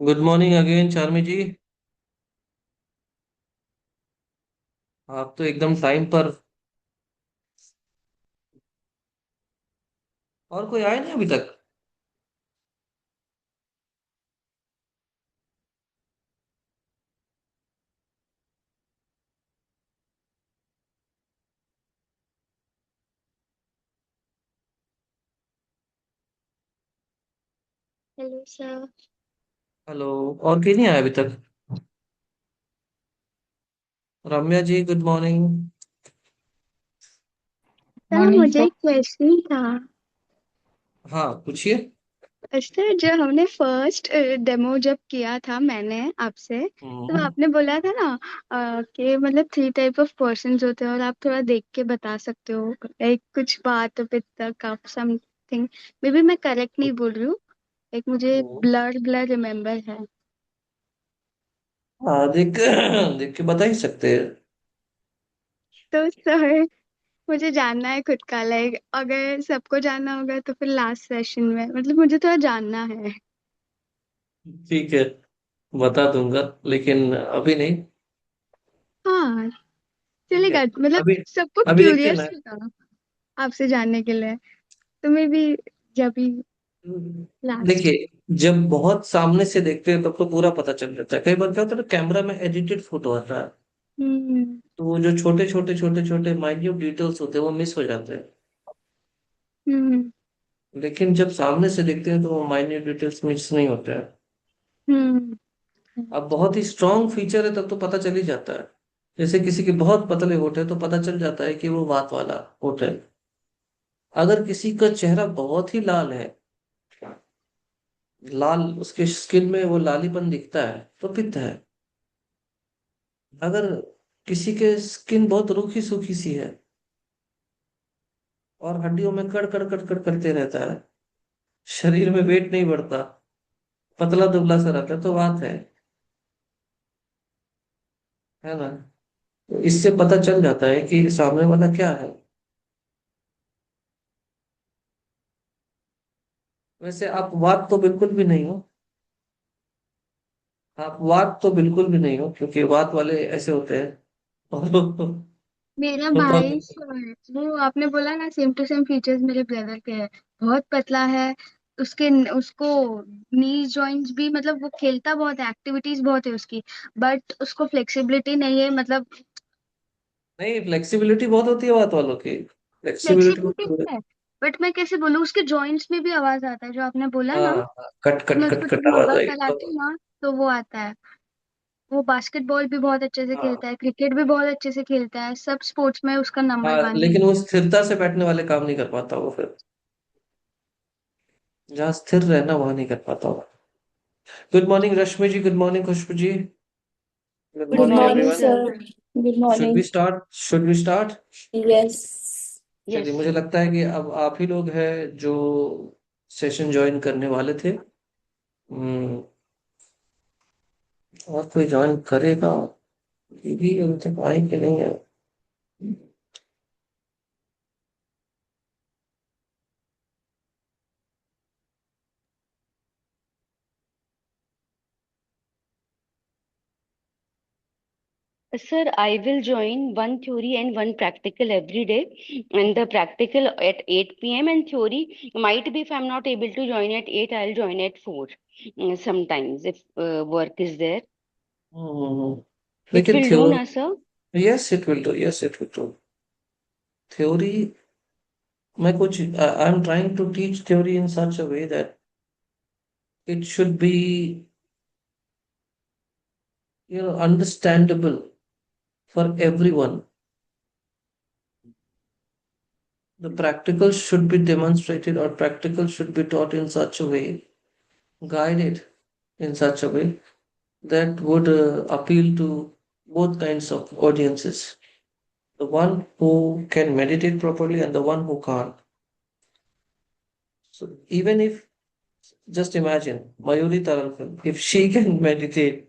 Good morning again Charmi जी। आप तो एकदम टाइम पर। और कोई आया नहीं अभी तक? Hello sir. हेलो। और कोई नहीं आया अभी तक? रम्या जी गुड मॉर्निंग। सर मॉर्निंग मुझे सर। एक क्वेश्चन था। हाँ पूछिए। सर जो हमने फर्स्ट डेमो जब किया था मैंने आपसे, तो हम्म। आपने बोला था ना कि मतलब थ्री टाइप ऑफ पर्सन्स होते हैं और आप थोड़ा देख के बता सकते हो एक कुछ बात तक आप समथिंग। मे बी मैं करेक्ट नहीं बोल रही हूँ। एक मुझे हम्म। ब्लर ब्लर रिमेम्बर है। हाँ देख देख के बता ही सकते हैं। तो सर मुझे जानना है खुद का, लाइक अगर सबको जानना होगा तो फिर लास्ट सेशन में मतलब मुझे थोड़ा जानना है। ठीक है, बता दूंगा, लेकिन अभी नहीं। हाँ ठीक है। चलेगा, मतलब अभी सबको अभी देखिए क्यूरियस ना। था आपसे जानने के लिए। तुम्हें भी जब भी लास्ट। देखिए, जब बहुत सामने से देखते हैं तब तो पूरा पता चल जाता है। कई बार क्या होता है ना, कैमरा में एडिटेड फोटो आता है, हम्म। तो वो जो छोटे छोटे छोटे छोटे माइन्यूट डिटेल्स होते हैं वो मिस हो जाते हैं। हम्म। लेकिन जब सामने से देखते हैं तो वो माइन्यूट डिटेल्स मिस नहीं होते हैं। हम्म। अब बहुत ही स्ट्रांग फीचर है तब तो पता चल ही जाता है। जैसे किसी के बहुत पतले होठ है तो पता चल जाता है कि वो वात वाला होठ है। अगर किसी का चेहरा बहुत ही लाल है, लाल उसके स्किन में वो लालीपन दिखता है, तो पित्त है। अगर किसी के स्किन बहुत रूखी सूखी सी है और हड्डियों में कड़ कड़ कड़ कड़ करते रहता है, शरीर में वेट नहीं बढ़ता, पतला दुबला सा रहता है, तो बात है ना। तो इससे पता चल जाता है कि सामने वाला क्या है। वैसे आप वात तो बिल्कुल भी नहीं हो। आप वात तो बिल्कुल भी नहीं हो, क्योंकि वात वाले ऐसे होते हैं। मेरा होता भाई भी। वो आपने बोला ना सेम टू सेम फीचर्स मेरे ब्रदर के हैं। बहुत पतला है। उसके उसको नी जॉइंट्स भी, मतलब वो खेलता बहुत है, एक्टिविटीज बहुत है उसकी। बट उसको फ्लेक्सिबिलिटी नहीं है, मतलब नहीं, फ्लेक्सिबिलिटी बहुत होती है वात वालों की। Flexibility flexibility. है। बट मैं कैसे बोलूँ, उसके जॉइंट्स में भी आवाज आता है जो आपने बोला हाँ ना। हाँ, कट तो कट मैं कट उसको कट जब आवाज योगा आएगी तो। कराती हूँ ना तो वो आता है। वो बास्केटबॉल भी बहुत अच्छे से हाँ खेलता है, क्रिकेट भी बहुत अच्छे से खेलता है, सब स्पोर्ट्स में उसका नंबर हाँ, वन है। लेकिन वो स्थिरता से बैठने वाले काम नहीं कर पाता वो फिर। जहाँ स्थिर रहना वहां नहीं कर पाता वो। Good morning Rashmi ji, good morning Khushboo ji. Good good good morning morning morning everyone. Sir. Sir. Good should we morning. Start? Should we start? Yes. चलिए, यस। मुझे लगता है कि अब आप ही लोग हैं जो सेशन ज्वाइन करने वाले थे। हम्म, और कोई ज्वाइन करेगा? ये भी अभी तक आए कि नहीं है? Sir, I will join one theory and one practical every day. And the practical at 8 p.m. and theory might be if I'm not able to join at 8, I'll join at 4. Sometimes if work is there. Hmm, It लेकिन will do, theory. na sir? Yes it will do, yes it will do. Theory, मैं कुछ I am trying to teach theory in such a way that it should be, understandable for everyone. The practical should be demonstrated, or practical should be taught in such a way, guided in such a way that would appeal to both kinds of audiences, the one who can meditate properly and the one who can't. So even if, just imagine Mayuri Taralkar, if she can meditate,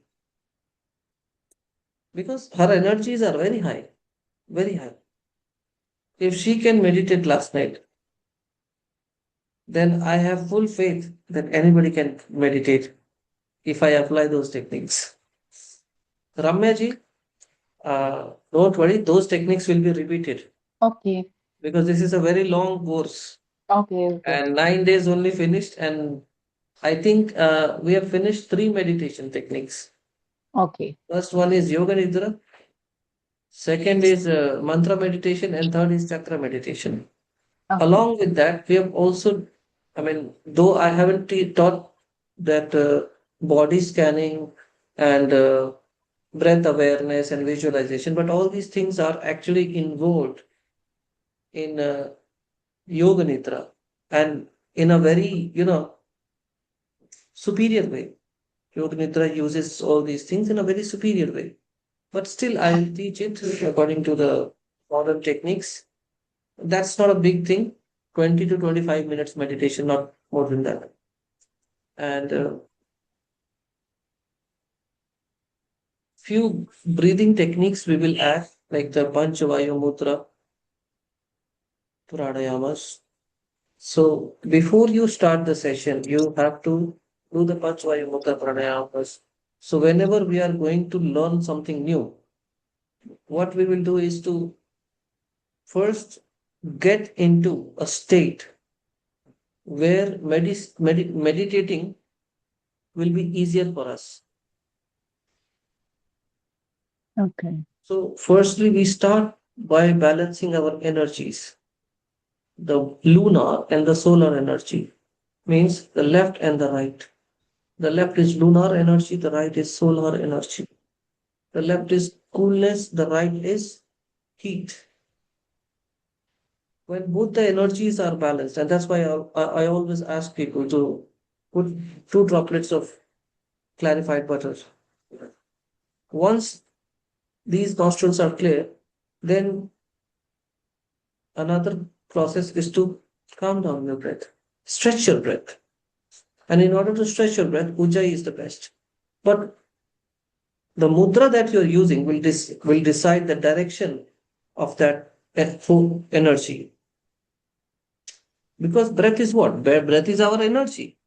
because her energies are very high, very high. If she can meditate last night, then I have full faith that anybody can meditate. if I apply those techniques. Ramya ji, don't worry, those techniques will be repeated Okay. because this is a very long course Okay. Okay. and 9 days only finished. And I think we have finished 3 meditation techniques. Okay. First one is Yoga Nidra, second is mantra meditation, and third is chakra meditation. Okay. Along with that, we have also, I mean, though I haven't taught that body scanning and breath awareness and visualization, but all these things are actually involved in Yoga Nidra and in a very, superior way. Yoga Nidra uses all these things in a very superior way. But still, I'll teach it according to the modern techniques. That's not a big thing. 20 to 25 minutes meditation, not more than that. And few breathing techniques we will add, like the Panchavayu Mudra, pranayamas. So before you start the session, you have to do the Panchavayu Mudra pranayamas. So whenever we are going to learn something new, what we will do is to first get into a state where meditating will be easier for us. Okay. So, firstly, we start by balancing our energies. The lunar and the solar energy means the left and the right. The left is lunar energy, the right is solar energy. The left is coolness, the right is heat. When both the energies are balanced, and that's why I always ask people to put 2 droplets of clarified butter. Once these nostrils are clear, then another process is to calm down your breath, stretch your breath. And in order to stretch your breath, Ujjayi is the best. But the mudra that you're using will decide the direction of that energy. Because breath is what? Breath is our energy.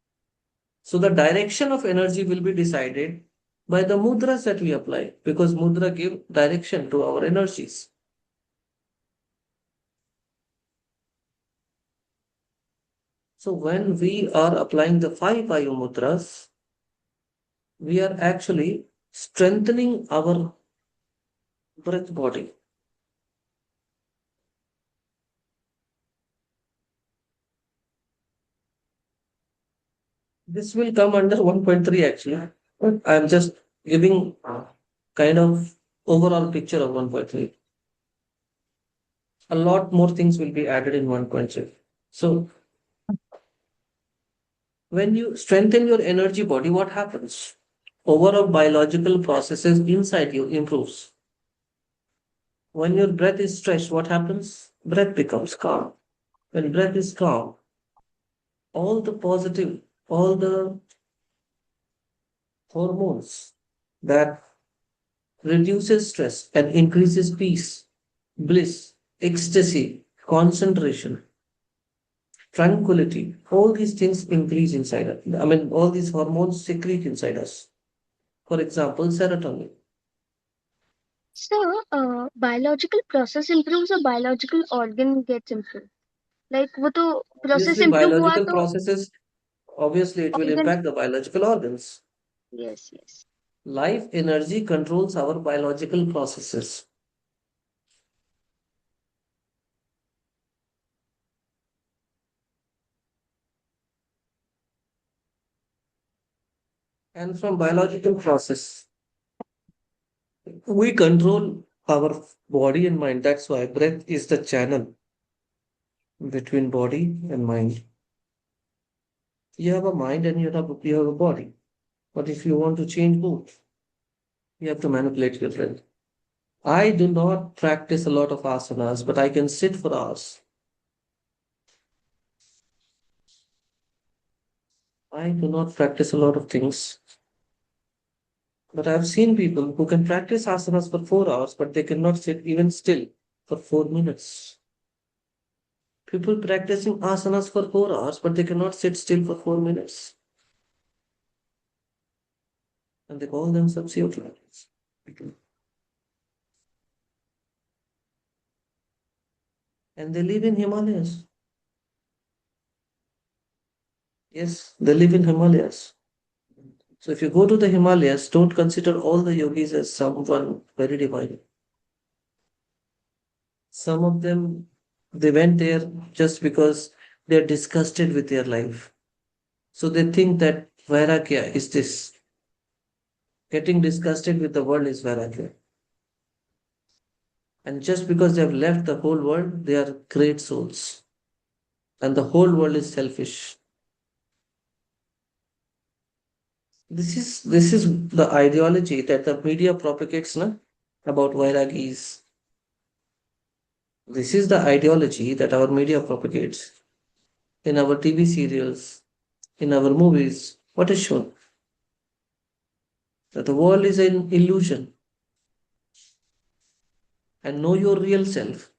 So the direction of energy will be decided by the mudras that we apply, because mudra give direction to our energies. So when we are applying the 5 Vayu mudras, we are actually strengthening our breath body. This will come under 1.3 actually. But I'm just giving kind of overall picture of 1.3. A lot more things will be added in 1.3. So when you strengthen your energy body, what happens? Overall biological processes inside you improves. When your breath is stretched, what happens? Breath becomes calm. When breath is calm, all the positive, all the hormones that reduces stress and increases peace, bliss, ecstasy, concentration, tranquility, all these things increase inside us. I mean, all these hormones secrete inside us. For example, serotonin. So, biological process improves or biological organ gets improved. Like वो तो process Obviously, improve हुआ biological तो processes, obviously, it will organs. impact the biological organs. Yes, yes. Life energy controls our biological processes. And from biological process, we control our body and mind. That's why breath is the channel between body and mind. You have a mind and you have a body. But if you want to change both, you have to manipulate your breath. I do not practice a lot of asanas, but I can sit for hours. I do not practice a lot of things, but I've seen people who can practice asanas for 4 hours, but they cannot sit even still for 4 minutes. People practicing asanas for 4 hours, but they cannot sit still for 4 minutes. and they call themselves yogis. And they live in Himalayas. Yes, they live in Himalayas. So if you go to the Himalayas, don't consider all the yogis as someone very divine. Some of them, they went there just because they're disgusted with their life. So they think that Vairagya is this. Getting disgusted with the world is Vairagya. And just because they have left the whole world, they are great souls. And the whole world is selfish. This is the ideology that the media propagates na, about Vairagis. This is the ideology that our media propagates in our TV serials, in our movies. What is shown? That the world is an illusion, and know your real self.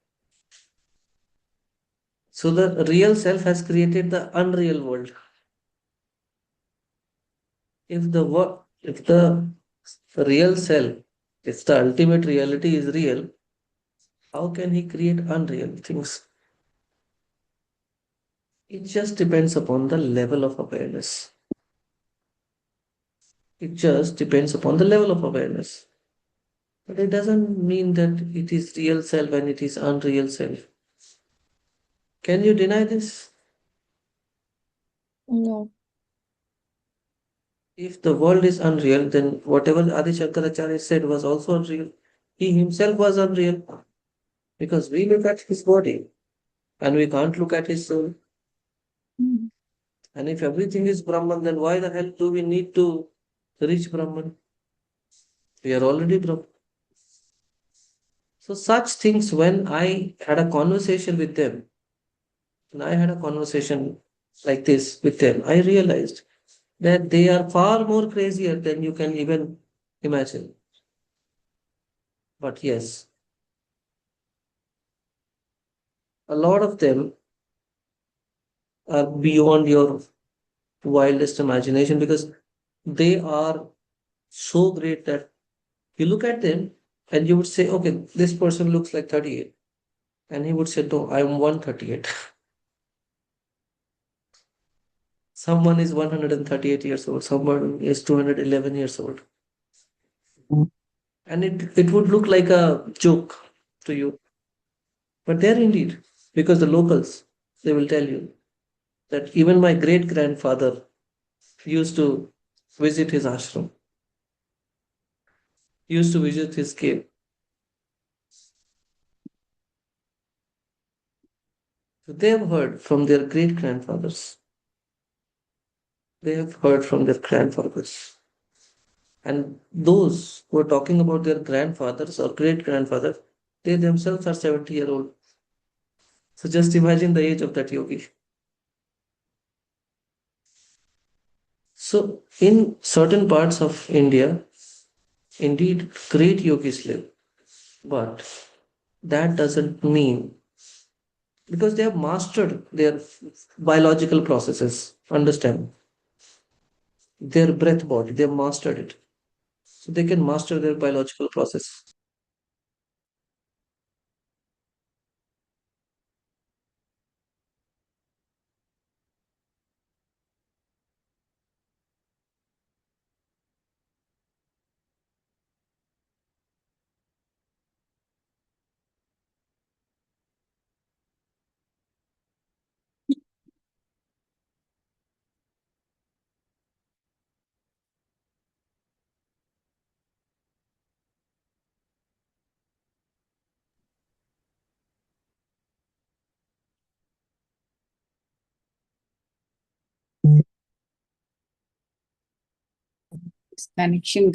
So the real self has created the unreal world. If the real self, if the ultimate reality is real, how can he create unreal things? It just depends upon the level of awareness. It just depends upon the level of awareness. But it doesn't mean that it is real self and it is unreal self. Can you deny this? No. If the world is unreal, then whatever Adi Shankaracharya said was also unreal. He himself was unreal because we look at his body and we can't look at his soul. Mhm. And if everything is Brahman, then why the hell do we need to reach Brahman? We are already Brahman. So, such things, when I had a conversation with them, when I had a conversation like this with them, I realized that they are far more crazier than you can even imagine. But yes, a lot of them are beyond your wildest imagination because they are so great that you look at them and you would say, okay, this person looks like 38. And he would say, no, I'm 138. Someone is 138 years old, someone is 211 years old. And it would look like a joke to you. But they're indeed, because the locals, they will tell you that even my great grandfather used to visit his ashram, used to visit his cave. So they have heard from their great grandfathers. They have heard from their grandfathers. And those who are talking about their grandfathers or great grandfathers, they themselves are 70-year old. So just imagine the age of that yogi. So in certain parts of India, indeed great yogis live, but that doesn't mean because they have mastered their biological processes, understand their breath body, they have mastered it. So they can master their biological process. Connection.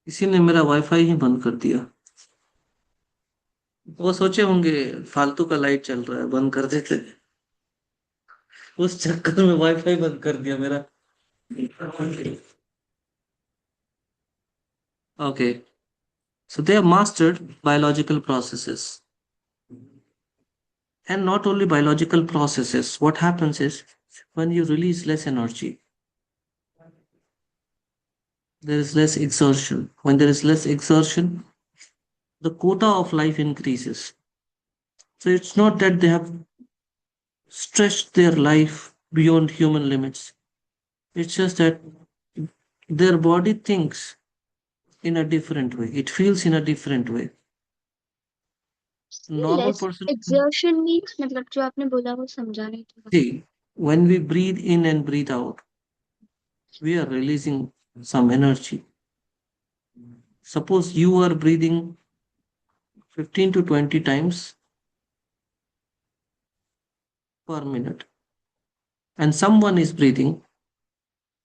किसी ने मेरा wifi ही बंद कर दिया। वो सोचे होंगे फालतू का लाइट चल रहा है, बंद कर देते। उस चक्कर में वाईफाई बंद कर दिया मेरा। Okay, so they have mastered biological processes. And not only biological processes, what happens is when you release less energy, there is less exertion. When there is less exertion, the quota of life increases. So it's not that they have stretched their life beyond human limits. It's just that their body thinks in a different way. It feels in a different way. Normal less person, exertion means मतलब जो आपने बोला वो समझा नहीं थोड़ा। see, when we breathe in and breathe out, we are releasing some energy. Suppose you are breathing 15 to 20 times per minute, and someone is breathing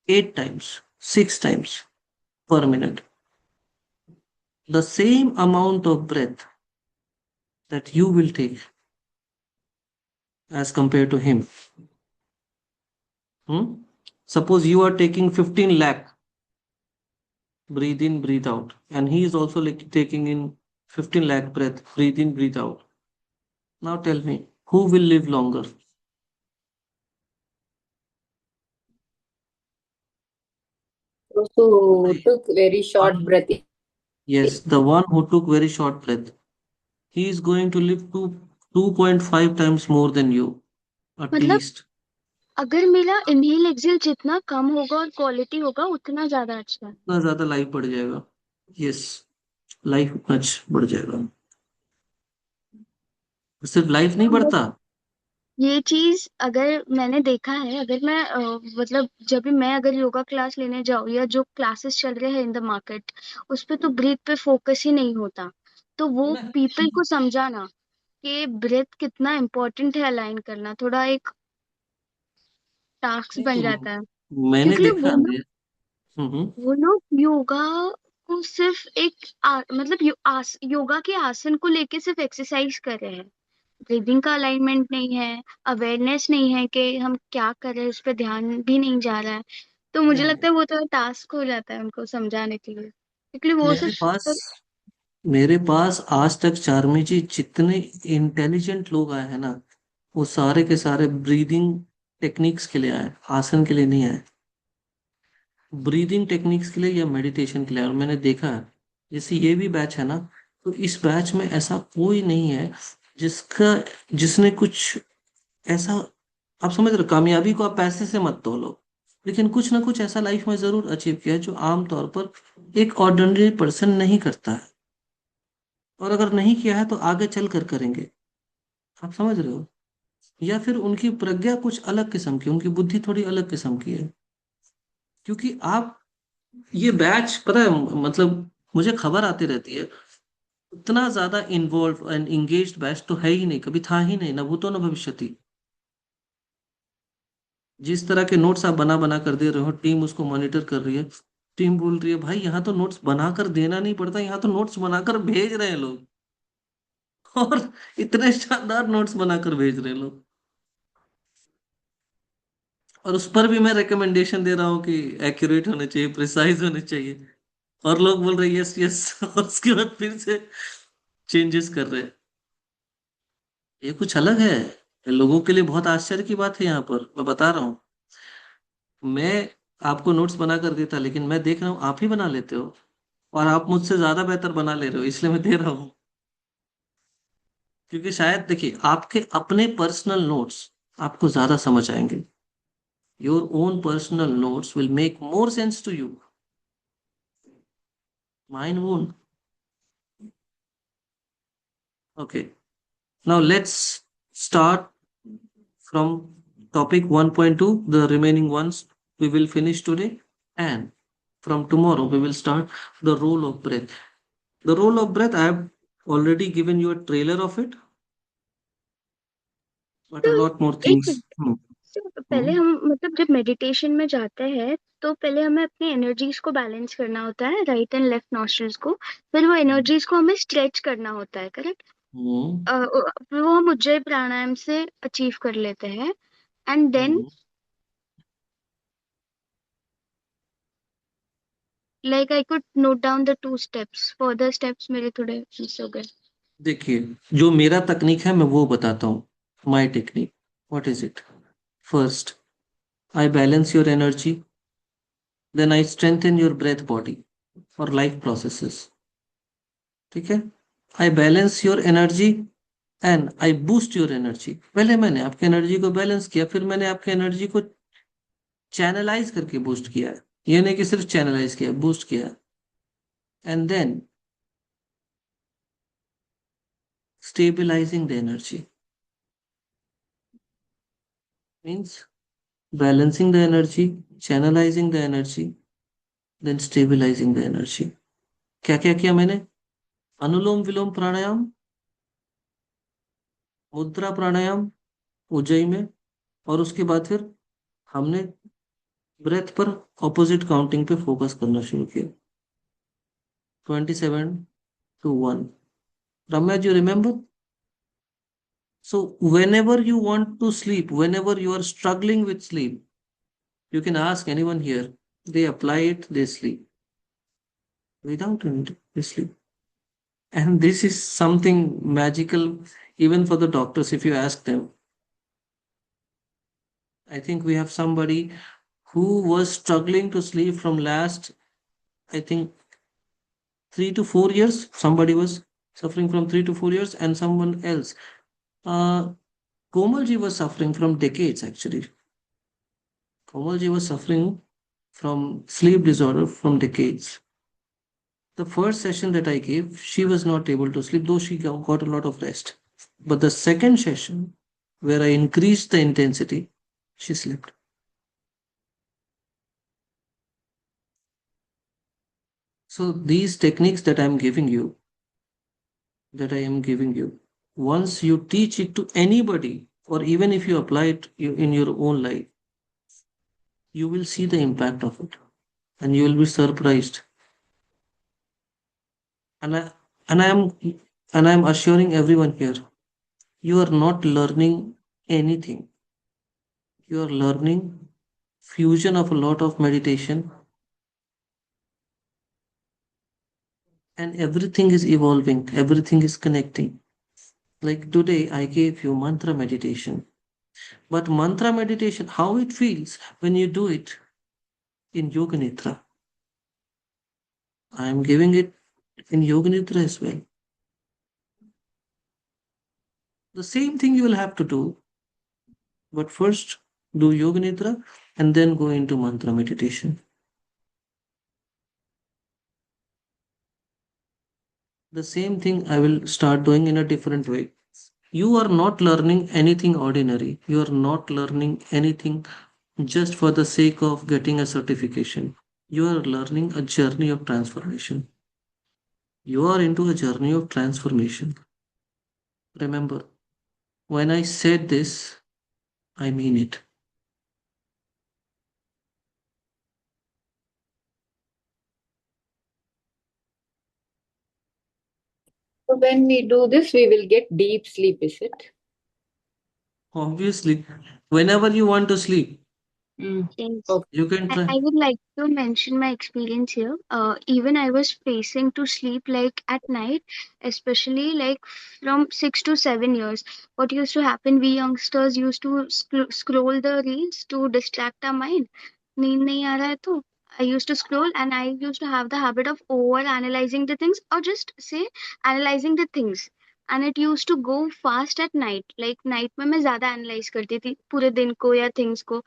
8 times, 6 times per minute. The same amount of breath that you will take as compared to him. Suppose you are taking 15 lakh, breathe in, breathe out, and he is also taking in 15 lakh breath, breathe in, breathe out. Now tell me, who will live longer? Those who took very short breath. Yes, the one who took very short breath. He is going to live 2.5 times more than you, at मतलब least. अगर मेरा inhale exhale जितना कम होगा और quality होगा उतना ज्यादा अच्छा है। उतना ज्यादा लाइफ बढ़ जाएगा। यस, लाइफ उतना बढ़ जाएगा। सिर्फ लाइफ नहीं बढ़ता। ये चीज अगर मैंने देखा है, अगर मैं मतलब जब भी मैं अगर योगा क्लास लेने जाऊँ या जो क्लासेस चल रहे हैं इन द मार्केट, उस पे तो ब्रीथ पे फोकस ही नहीं होता। तो वो मैं पीपल को समझाना कि ब्रेथ कितना इम्पोर्टेंट है, अलाइन करना थोड़ा एक टास्क बन नहीं, जाता है। मैंने क्योंकि देखा है। हम्म। वो लोग योगा को सिर्फ एक मतलब योगा के आसन को लेके सिर्फ एक्सरसाइज कर रहे हैं। ब्रीदिंग का अलाइनमेंट नहीं है, अवेयरनेस नहीं है कि हम क्या कर रहे हैं, उस पर ध्यान भी नहीं जा रहा है। तो मुझे नहीं, लगता है वो तो टास्क हो जाता है उनको समझाने के लिए, क्योंकि वो मेरे पास सिर्फ मेरे पास आज तक चार्मी जी जितने इंटेलिजेंट लोग आए हैं ना, वो सारे के सारे ब्रीदिंग टेक्निक्स के लिए आए, आसन के लिए नहीं आए। ब्रीदिंग टेक्निक्स के लिए या मेडिटेशन के लिए। और मैंने देखा है, जैसे ये भी बैच है ना, तो इस बैच में ऐसा कोई नहीं है जिसने कुछ ऐसा, आप समझ रहे हो, कामयाबी को आप पैसे से मत तोलो, लेकिन कुछ ना कुछ ऐसा लाइफ में जरूर अचीव किया है जो आमतौर पर एक ऑर्डिनरी पर्सन नहीं करता है। और अगर नहीं किया है तो आगे चल कर करेंगे। आप समझ रहे हो? या फिर उनकी प्रज्ञा कुछ अलग किस्म की, उनकी बुद्धि थोड़ी अलग किस्म की है। क्योंकि आप, ये बैच पता है, मतलब मुझे खबर आती रहती है, इतना ज्यादा इन्वॉल्व एंड इंगेज्ड बैच तो है ही नहीं, कभी था ही नहीं, न भूतो न भविष्यति। जिस तरह के नोट्स आप बना बना कर दे रहे हो, टीम उसको मॉनिटर कर रही है। टीम बोल रही है भाई यहाँ तो नोट्स बनाकर देना नहीं पड़ता, यहाँ तो नोट्स बनाकर भेज रहे हैं लोग। और इतने शानदार नोट्स बनाकर भेज रहे हैं लोग। और उस पर भी मैं रिकमेंडेशन दे रहा हूँ कि एक्यूरेट होने चाहिए, प्रिसाइज होने चाहिए। और लोग बोल रहे हैं यस यस। और उसके बाद फिर से चेंजेस कर रहे हैं। ये कुछ अलग है। ये लोगों के लिए बहुत आश्चर्य की बात है। यहाँ पर मैं बता रहा हूँ, मैं आपको नोट्स बना कर देता, लेकिन मैं देख रहा हूँ आप ही बना लेते हो, और आप मुझसे ज्यादा बेहतर बना ले रहे हो, इसलिए मैं दे रहा हूँ। क्योंकि शायद देखिए, आपके अपने पर्सनल नोट्स आपको ज्यादा समझ आएंगे। Your own personal notes will make more sense to you, mine won't. Okay, now let's start from topic 1.2. The remaining ones we will finish today, and from tomorrow we will start the role of breath. The role of breath, I have already given you a trailer of it, but a तो lot more एक things. तो पहले हम मतलब जब meditation में जाते हैं तो पहले हमें अपनी एनर्जीज को बैलेंस करना होता है, राइट एंड लेफ्ट नॉस्ट्रल्स को। फिर वो एनर्जीज को हमें स्ट्रेच करना होता है, करेक्ट। हम्म वो हम उज्जयी प्राणायाम से अचीव कर लेते हैं। And then hmm. Like I could note down the 2 steps, further steps मेरे थोड़े मिस हो गए। देखिए, जो मेरा तकनीक है मैं वो बताता हूँ। My technique, what is it? First, I balance your energy, then I strengthen your breath body or life processes. ठीक है? I balance your energy and I boost your energy. पहले मैंने आपके एनर्जी को बैलेंस किया, फिर मैंने आपके एनर्जी को चैनलाइज करके बूस्ट किया है। ये नहीं कि सिर्फ चैनलाइज किया, बूस्ट किया। And then stabilizing the energy means balancing the energy, channelizing the energy, then stabilizing the energy. क्या क्या किया मैंने? अनुलोम विलोम प्राणायाम, मुद्रा प्राणायाम उज्जयी में, और उसके बाद फिर हमने ब्रेथ पर ऑपोजिट काउंटिंग पे फोकस करना शुरू किया। 27 to 1। Ramya ji, remember? So whenever you want to sleep, whenever you are struggling with sleep, you can ask anyone here. They apply it, they sleep. Without it, they sleep. And this is something magical even for the doctors if you ask them. I think we have somebody who was struggling to sleep from last, I think, 3 to 4 years. Somebody was suffering from 3 to 4 years, and someone else. Uh, Komalji was suffering from decades actually. Komalji was suffering from sleep disorder from decades. The first session that I gave, she was not able to sleep, though she got a lot of rest. But the second session, where I increased the intensity, she slept. So these techniques that I am giving you, once you teach it to anybody, or even if you apply it in your own life, you will see the impact of it, and you will be surprised. And I and I am and I am assuring everyone here, you are not learning anything. You are learning fusion of a lot of meditation, and everything is evolving, everything is connecting. Like today, I gave you mantra meditation. But mantra meditation, how it feels when you do it in Yoga Nidra. I am giving it in Yoga Nidra as well. The same thing you will have to do, but first do Yoga Nidra and then go into mantra meditation. The same thing I will start doing in a different way. You are not learning anything ordinary. You are not learning anything just for the sake of getting a certification. You are learning a journey of transformation. You are into a journey of transformation. Remember, when I said this, I mean it. So when we do this, we will get deep sleep, is it? Obviously, whenever you want to sleep, Yes. Okay. you can I try. would like to mention my experience here. Even I was facing to sleep like at night, especially like from 6 to 7 years. What used to happen, we youngsters used to scroll the reels to distract our mind. नींद नहीं आ रहा है तो I used to scroll, and I used to have the habit of over analyzing the things, or just say analyzing the things. And it used to go fast at night. Like night में मैं ज्यादा analyze करती थी पूरे दिन को या things को।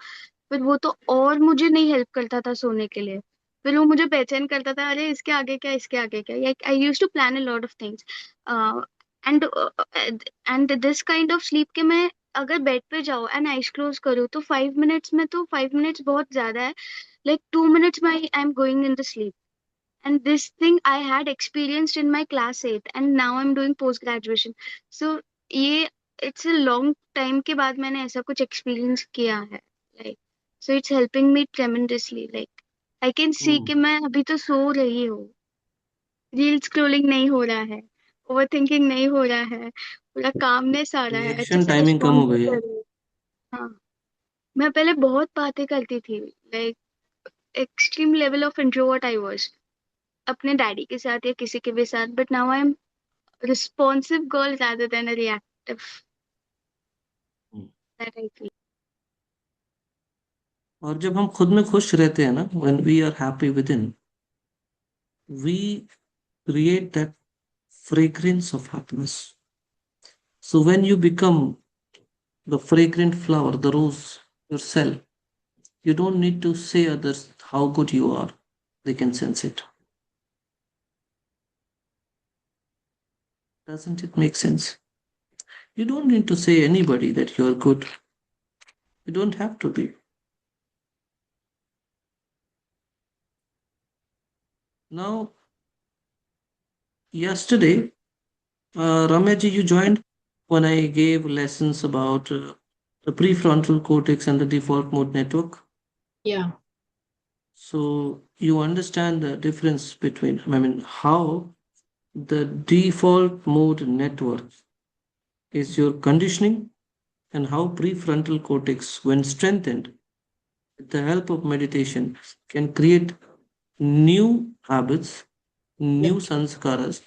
फिर वो तो और मुझे नहीं हेल्प करता था सोने के लिए। फिर वो मुझे बेचैन करता था, अरे इसके आगे क्या, इसके आगे क्या। I use to plan a lot of things. And and this kind of sleep के मैं अगर बेड पे जाऊँ एंड आईज क्लोज करूँ तो 5 मिनट्स में, तो 5 मिनट्स बहुत ज्यादा है। लाइक 2 मिनट्स में I am going in the sleep. And this thing I had experienced in my class 8, and now I'm doing post graduation. So ये it's a long time के बाद मैंने ऐसा कुछ experience किया है, like, so it's helping me tremendously, like I can see कि मैं अभी तो सो रही हूँ, रील स्क्रॉलिंग नहीं हो रहा है, ओवर थिंकिंग नहीं हो रहा है, पूरा कामनेस आ रहा है, अच्छे रिएक्शन से टाइमिंग कम रिस्पॉन्ड हो भी गई है। कर रही हूँ। हाँ, मैं पहले बहुत बातें करती थी, like extreme level of introvert I was, अपने डैडी के साथ या किसी के भी साथ, but now I am responsive girl rather than a reactive, hmm. that I feel. और जब हम खुद में खुश रहते हैं ना, when we are happy within, we create that fragrance of happiness. So when you become the fragrant flower, the rose yourself, you don't need to say others how good you are. They can sense it. Doesn't it make sense? You don't need to say anybody that you are good. You don't have to be. Now, yesterday, Ramyaji, you joined when I gave lessons about the prefrontal cortex and the default mode network. Yeah. So you understand the difference between, I mean, how the default mode network is your conditioning and how prefrontal cortex, when strengthened with the help of meditation, can create new habits, new Okay. sanskaras,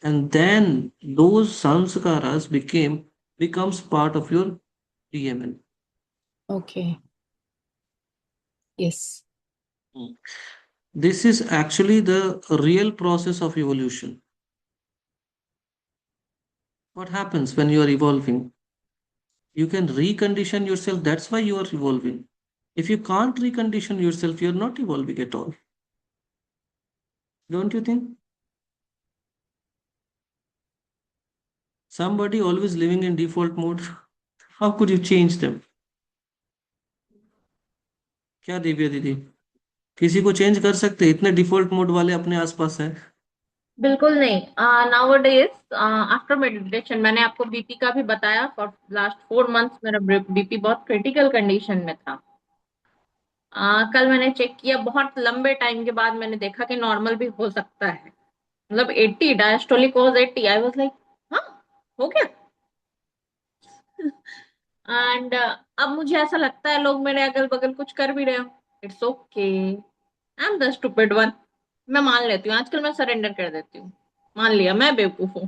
and then those sanskaras becomes part of your DMN. Okay. Yes. This is actually the real process of evolution. What happens when you are evolving? You can recondition yourself. That's why you are evolving. If you can't recondition yourself, you're not evolving at all. Don't you think? Somebody always living in default mode, how could you change them? क्या दिव्या दीदी, किसी को change कर सकते? इतने default mode वाले अपने आसपास है। बिल्कुल नहीं। नाउअडेज आफ्टर मेडिटेशन, मैंने आपको बीपी का भी बताया, फॉर लास्ट 4 मंथ्स मेरा बीपी बहुत क्रिटिकल कंडीशन में था। कल मैंने चेक किया, बहुत लंबे टाइम के बाद मैंने देखा कि नॉर्मल भी हो सकता है। मतलब 80, diastolic was 80। I was like, हाँ, हो गया। एंड अब मुझे ऐसा लगता है लोग मेरे अगल बगल कुछ कर भी रहे हो, it's okay, I am the stupid one. मैं मान लेती हूँ, आजकल मैं सरेंडर कर देती हूँ, मान लिया मैं बेवकूफ हूँ।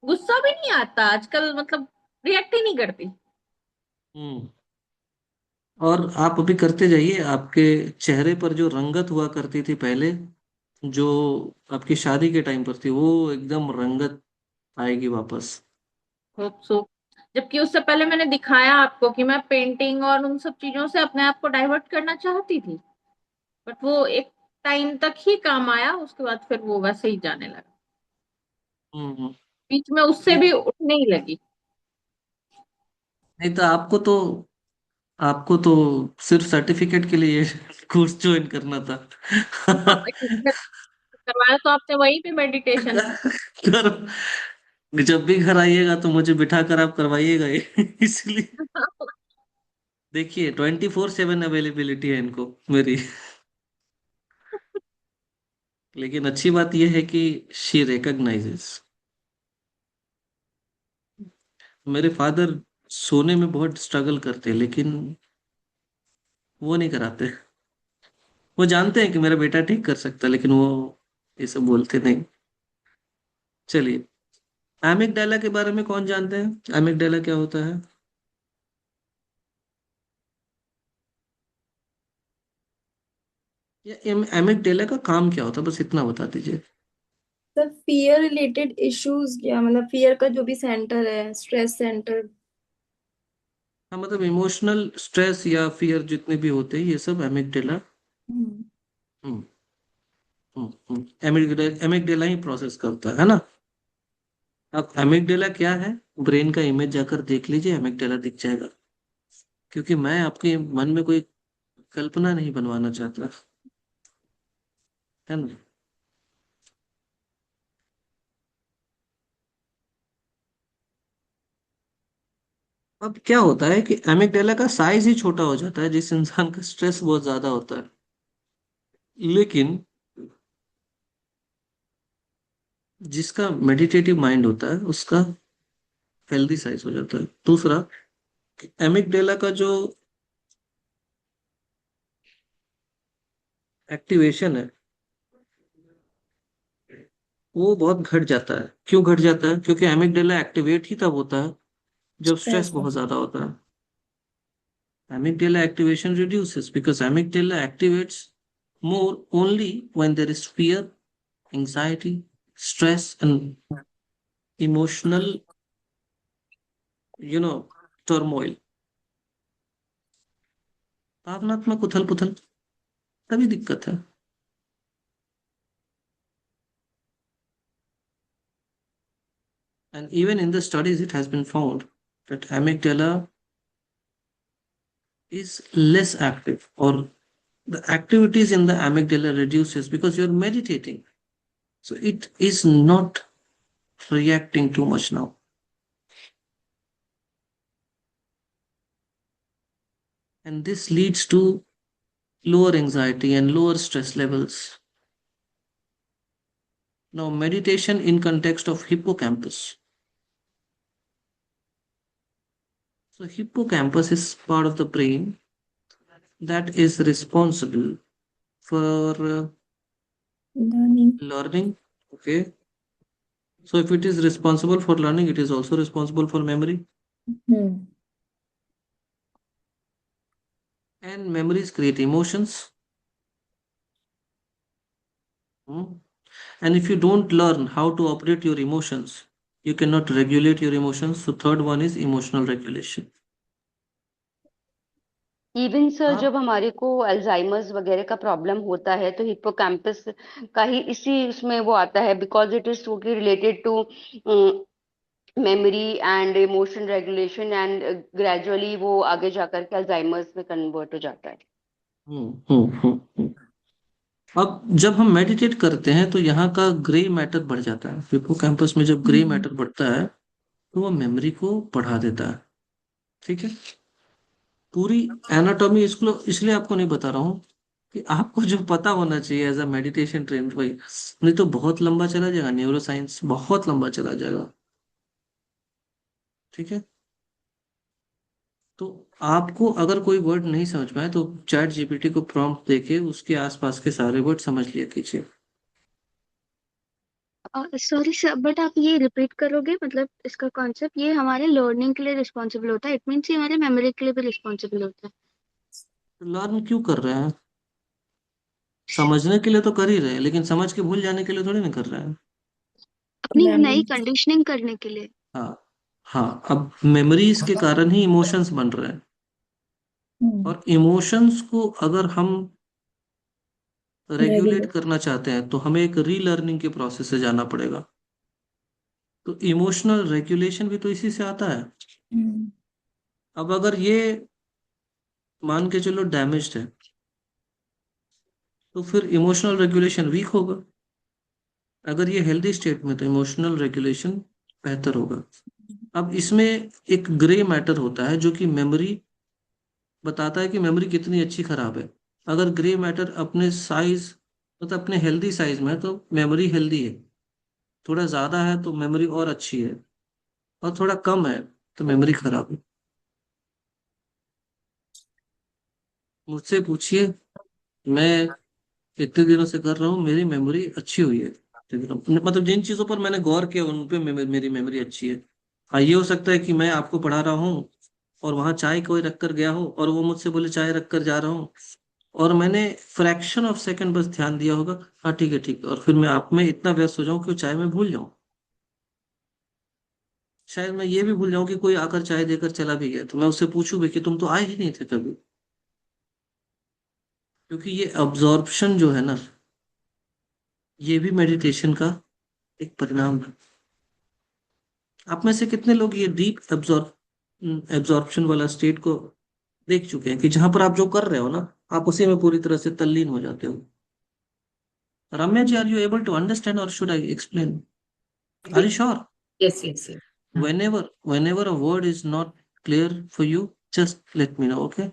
गुस्सा भी नहीं आता आजकल, मतलब रिएक्ट ही नहीं करती। हम्म। और आप अभी करते जाइए, आपके चेहरे पर जो रंगत हुआ करती थी पहले, जो आपकी शादी के टाइम पर थी, वो एकदम रंगत आएगी वापस। Hope so. जबकि उससे पहले मैंने दिखाया आपको कि मैं पेंटिंग और उन सब चीजों से अपने आप को डाइवर्ट करना चाहती थी, बट वो एक टाइम तक ही काम आया, उसके बाद फिर वो वैसे ही जाने लगा। हम्म। बीच में उससे नहीं, भी उठने ही लगी। नहीं तो आपको तो सिर्फ सर्टिफिकेट के लिए कोर्स ज्वाइन करना था। करवाया तो आपने वहीं पे मेडिटेशन। जब भी घर आइएगा तो मुझे बिठा कर आप करवाइएगा ये। इसलिए देखिए 24/7 अवेलेबिलिटी है इनको मेरी। लेकिन अच्छी बात यह है कि शी रिकॉग्नाइजेस। मेरे फादर सोने में बहुत स्ट्रगल करते हैं, लेकिन वो नहीं कराते। वो जानते हैं कि मेरा बेटा ठीक कर सकता है, लेकिन वो ये सब बोलते नहीं। चलिए, एमिगडाला के बारे में कौन जानते हैं? एमिगडाला क्या होता है? या एमिगडाला का काम क्या होता है, बस इतना बता दीजिए। सर, फियर रिलेटेड इश्यूज, क्या मतलब फियर का जो भी सेंटर है, स्ट्रेस सेंटर। हाँ, मतलब इमोशनल स्ट्रेस या फियर जितने भी होते हैं, ये सब एमिगडाला। हम्म। एमिगडाला ही प्रोसेस करता है ना। अब एमिगडाला क्या है, ब्रेन का इमेज जाकर देख लीजिए, एमिगडाला दिख जाएगा। क्योंकि मैं आपके मन में कोई कल्पना नहीं बनवाना चाहता, है ना। अब क्या होता है कि एमिगडाला का साइज ही छोटा हो जाता है जिस इंसान का स्ट्रेस बहुत ज्यादा होता है, लेकिन जिसका मेडिटेटिव माइंड होता है उसका हेल्दी साइज हो जाता है। दूसरा, एमिगडाला का जो एक्टिवेशन है वो बहुत घट जाता है। क्यों घट जाता है? क्योंकि एमिगडाला एक्टिवेट ही तब होता है जब स्ट्रेस स्ट्रेस बहुत ज्यादा होता है। Amygdala activation reduces because amygdala activates more only when there is fear, anxiety, stress, and emotional, turmoil. भावनात्मक उथल पुथल, तभी दिक्कत है। And even in the studies, it has been found that amygdala is less active, or the activities in the amygdala reduces because you're meditating. So it is not reacting too much now. And this leads to lower anxiety and lower stress levels. Now, meditation in context of hippocampus. So, hippocampus is part of the brain that is responsible for learning. learning. Okay. So, if it is responsible for learning, it is also responsible for memory. And memories create emotions. And if you don't learn how to operate your emotions, you cannot regulate your emotions. So, third one is emotional regulation. Even sir आप जब हमारे को Alzheimer's वगैरह का problem होता है तो hippocampus का ही इसी उसमें वो आता है, because it is totally related to memory and emotion regulation, and gradually वो आगे जाकर के अल्जाइमर्स में कन्वर्ट हो जाता है। अब जब हम मेडिटेट करते हैं तो यहाँ का ग्रे मैटर बढ़ जाता है। हिप्पोकैम्पस में जब ग्रे मैटर बढ़ता है तो वो मेमोरी को बढ़ा देता है। ठीक है, पूरी एनाटॉमी इसको इसलिए आपको नहीं बता रहा हूँ कि आपको जो पता होना चाहिए एज अ मेडिटेशन ट्रेन भाई, नहीं तो बहुत लंबा चला जाएगा, न्यूरो साइंस बहुत लंबा चला जाएगा। ठीक है, तो आपको अगर कोई वर्ड नहीं समझ पाए तो चैट जीपीटी को प्रॉम्प्ट देके उसके आसपास के सारे वर्ड समझ लिया कीजिए। सॉरी सर, बट आप ये रिपीट करोगे? मतलब इसका कॉन्सेप्ट ये हमारे लर्निंग के लिए रिस्पॉन्सिबल होता है, इट मीन्स ये हमारे मेमोरी के लिए भी रिस्पॉन्सिबल होता है। लर्न क्यों कर रहे हैं? समझने के लिए तो कर ही रहे हैं, लेकिन समझ के भूल जाने के लिए थोड़ी ना कर रहे हैं। अपनी नई memory. कंडीशनिंग करने के लिए। हाँ हाँ, अब मेमोरीज के कारण ही इमोशंस बन रहे हैं, और इमोशंस को अगर हम रेगुलेट Regulate. करना चाहते हैं तो हमें एक रीलर्निंग के प्रोसेस से जाना पड़ेगा। तो इमोशनल रेगुलेशन भी तो इसी से आता है। अब अगर ये मान के चलो डैमेज्ड है तो फिर इमोशनल रेगुलेशन वीक होगा। अगर ये हेल्दी स्टेट में तो इमोशनल रेगुलेशन बेहतर होगा। अब इसमें एक ग्रे मैटर होता है जो कि मेमोरी बताता है कि मेमोरी कितनी अच्छी खराब है। अगर ग्रे मैटर अपने साइज, मतलब अपने हेल्दी साइज में है तो मेमोरी हेल्दी है, थोड़ा ज्यादा है तो मेमोरी और अच्छी है, और थोड़ा कम है तो मेमोरी खराब है। मुझसे पूछिए, मैं इतने दिनों से कर रहा हूँ, मेरी मेमोरी अच्छी हुई है मतलब जिन चीजों पर मैंने गौर किया उन पे मेरी मेमोरी अच्छी है। हाँ, ये हो सकता है कि मैं आपको पढ़ा रहा हूँ और वहां चाय कोई रख कर गया हो और वो मुझसे बोले चाय रख कर जा रहा हूँ, और मैंने फ्रैक्शन ऑफ सेकंड बस ध्यान दिया होगा, हाँ ठीक है ठीक है, और फिर मैं आप में इतना व्यस्त हो जाऊं कि वो चाय में भूल जाऊं। शायद मैं ये भी भूल जाऊं कि कोई आकर चाय देकर चला भी गया तो मैं उससे पूछूं भी कि तुम तो आए ही नहीं थे कभी। क्योंकि ये अब्जॉर्प्शन जो है ना, ये भी मेडिटेशन का एक परिणाम है। आप में से कितने लोग ये डीप एब्जॉर्प्शन वाला स्टेट को देख चुके हैं कि जहां पर आप जो कर रहे हो ना, आप उसी में पूरी तरह से तल्लीन हो जाते हो? Ramya ji, are you able to understand और should I explain? Are you sure? Yes, yes, yes. Whenever a word is not clear for you, just let me know, okay?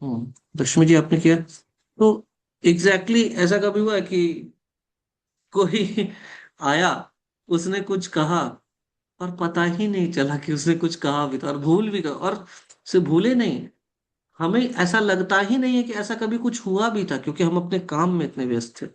हम्म लक्ष्मी जी आपने किया तो एग्जैक्टली ऐसा कभी हुआ है कि कोई आया, उसने कुछ कहा और पता ही नहीं चला कि उसने कुछ कहा भी था और भूल भी गया, और से भूले नहीं, हमें ऐसा लगता ही नहीं है कि ऐसा कभी कुछ हुआ भी था, क्योंकि हम अपने काम में इतने व्यस्त थे।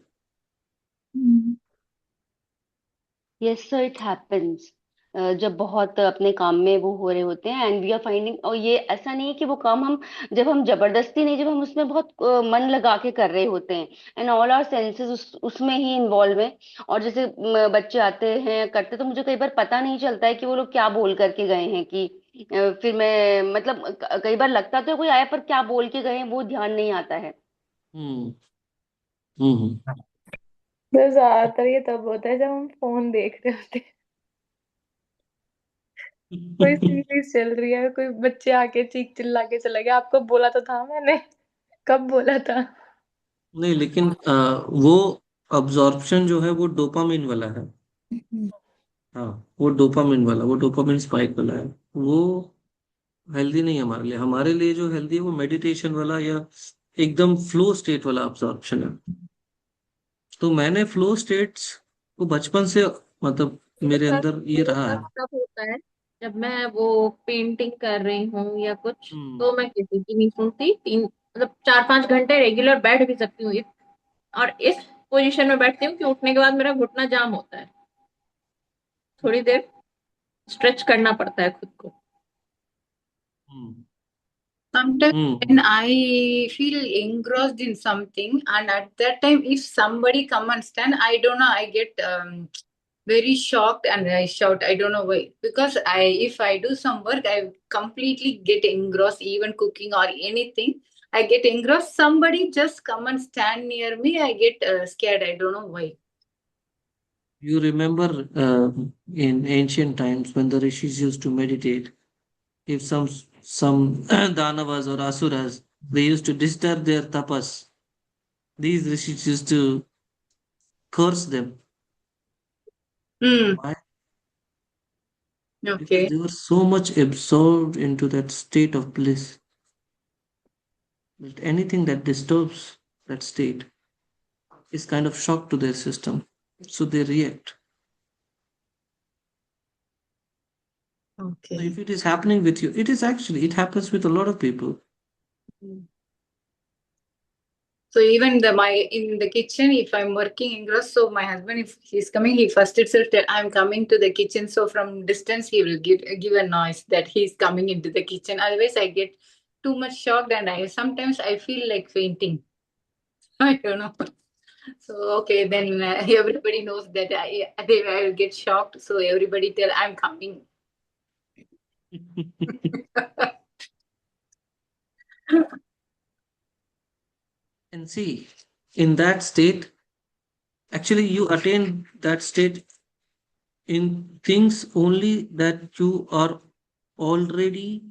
Yes sir, it happens. जब बहुत अपने काम में वो हो रहे होते हैं एंड वी आर फाइंडिंग, और ये ऐसा नहीं है कि वो काम हम, जब हम जबरदस्ती नहीं, जब हम उसमें बहुत मन लगा के कर रहे होते हैं एंड ऑल आवर सेंसेस उसमें ही इन्वॉल्व है। और जैसे बच्चे आते हैं करते, तो मुझे कई बार पता नहीं चलता है कि वो लोग क्या बोल करके गए हैं कि फिर मैं मतलब कई बार लगता तो है कोई आया, पर क्या बोल के गए हैं वो ध्यान नहीं आता है। हम्म हम्म तो ज्यादातर ये तब होता है जब हम फोन देख रहे होते हैं, कोई हम्म। सीरीज चल रही है, कोई बच्चे आके चीख चिल्ला के चला गया, आपको बोला तो था मैंने, कब बोला था। नहीं, लेकिन वो अब्जॉर्प्शन जो है वो डोपामिन वाला है। हाँ, वो डोपामिन वाला, वो डोपामिन स्पाइक वाला है। वो हेल्दी नहीं है हमारे लिए। हमारे लिए जो हेल्दी है वो मेडिटेशन वाला या एकदम फ्लो स्टेट वाला अब्जॉर्प्शन है। तो मैंने फ्लो स्टेट्स को बचपन से, मतलब मेरे मेरे साथ अंदर ये मेरे रहा साथ है। तब होता है जब मैं वो पेंटिंग कर रही हूँ या कुछ, हम्म तो मैं किसी की नहीं सुनती। तीन मतलब 4-5 घंटे रेगुलर बैठ भी सकती हूँ, और इस पोजीशन में बैठती हूँ कि उठने के बाद मेरा घुटना जाम होता है। थोड़ी देर स्ट्रेच करना पड़ता है खुद को। हम्म Sometimes hmm when I feel engrossed in something, and at that time, if somebody come and stand, I don't know, I get very shocked and I shout. I don't know why. Because if I do some work, I completely get engrossed, even cooking or anything. I get engrossed. Somebody just come and stand near me, I get scared. I don't know why. You remember in ancient times when the rishis used to meditate, if some danavas or asuras, they used to disturb their tapas, these rishis used to curse them. Hmm. Why? Because Okay. they were so much absorbed into that state of bliss that anything that disturbs that state is kind of shock to their system. So they react. So Okay. if it is happening with you, it happens with a lot of people. So even my in the kitchen, if I'm working engrossed, so my husband, if he's coming, he first itself tell I'm coming to the kitchen. So from distance, he will give a noise that he's coming into the kitchen. Otherwise, I get too much shocked, and I sometimes I feel like fainting. I don't know. So okay, then everybody knows that I will get shocked. So everybody tell I'm coming. And see, in that state, actually, you attain that state in things only that you are already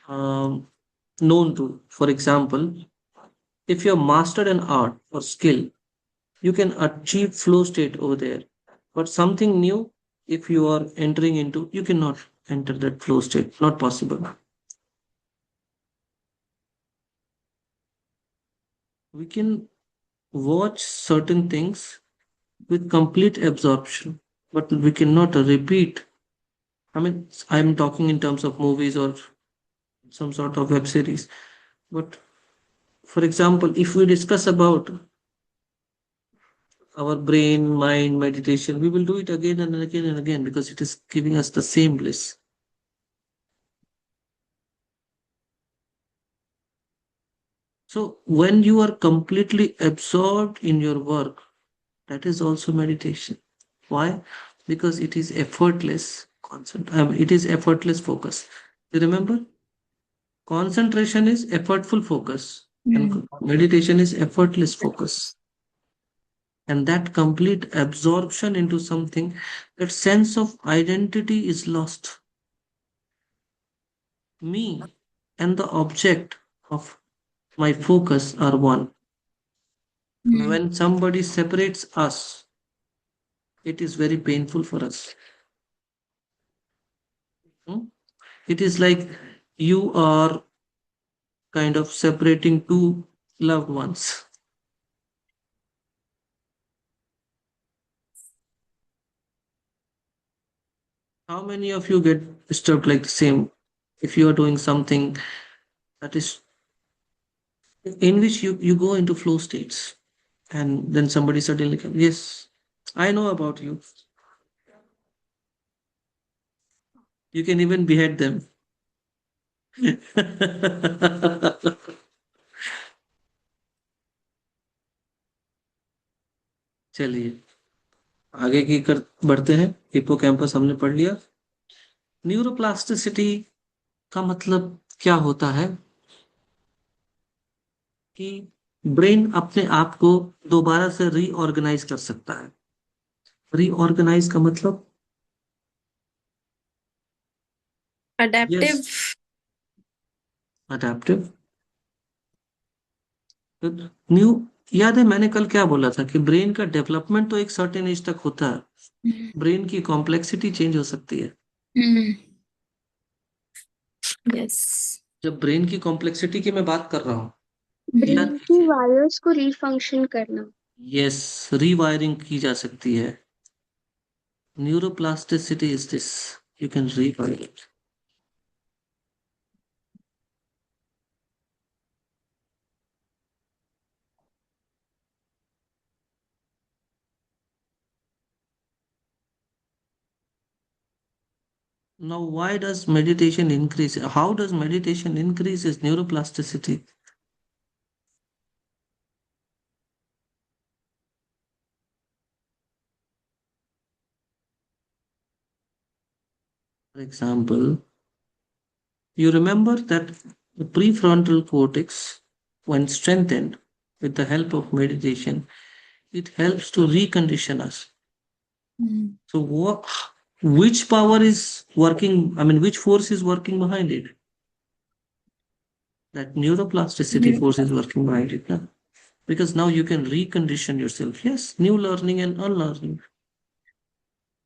known to. For example, if you have mastered an art or skill, you can achieve flow state over there. But something new, if you are entering into, you cannot enter that flow state. Not possible. We can watch certain things with complete absorption, but we cannot repeat. I mean, I'm talking in terms of movies or some sort of web series. But for example, if we discuss about our brain, mind, meditation, we will do it again and again and again because it is giving us the same bliss. So when you are completely absorbed in your work, that is also meditation. Why? Because it is effortless it is effortless focus. You remember? Concentration is effortful focus, and meditation is effortless focus. And that complete absorption into something, that sense of identity is lost. Me and the object of my focus are one. When somebody separates us, it is very painful for us. It is like you are kind of separating two loved ones. How many of you get disturbed like the same if you are doing something that is in which you go into flow states and then somebody suddenly comes, yes, I know about you. You can even behead them. चलिए आगे की कर बढ़ते हैं। Hippocampus हमने पढ़ लिया। Neuroplasticity का मतलब क्या होता है कि ब्रेन अपने आप को दोबारा से रीऑर्गेनाइज कर सकता है। रीऑर्गेनाइज का मतलब अडेप्टिव अडेप्टिव। न्यू याद है मैंने कल क्या बोला था कि ब्रेन का डेवलपमेंट तो एक सर्टेन एज तक होता है, ब्रेन की कॉम्प्लेक्सिटी चेंज हो सकती है। यस जब ब्रेन की कॉम्प्लेक्सिटी की मैं बात कर रहा हूँ, ब्रेन की वायर्स को रीफंक्शन करना। यस, रीवायरिंग की जा सकती है। Neuroplasticity is this, you can रीवायर it. Now, why does meditation increase? How does meditation increases neuroplasticity? For example, you remember that the prefrontal cortex, when strengthened with the help of meditation, it helps to recondition us. So, which power is working? I mean, which force is working behind it? That neuroplasticity force is working behind it. No? Because now you can recondition yourself. Yes, new learning and unlearning.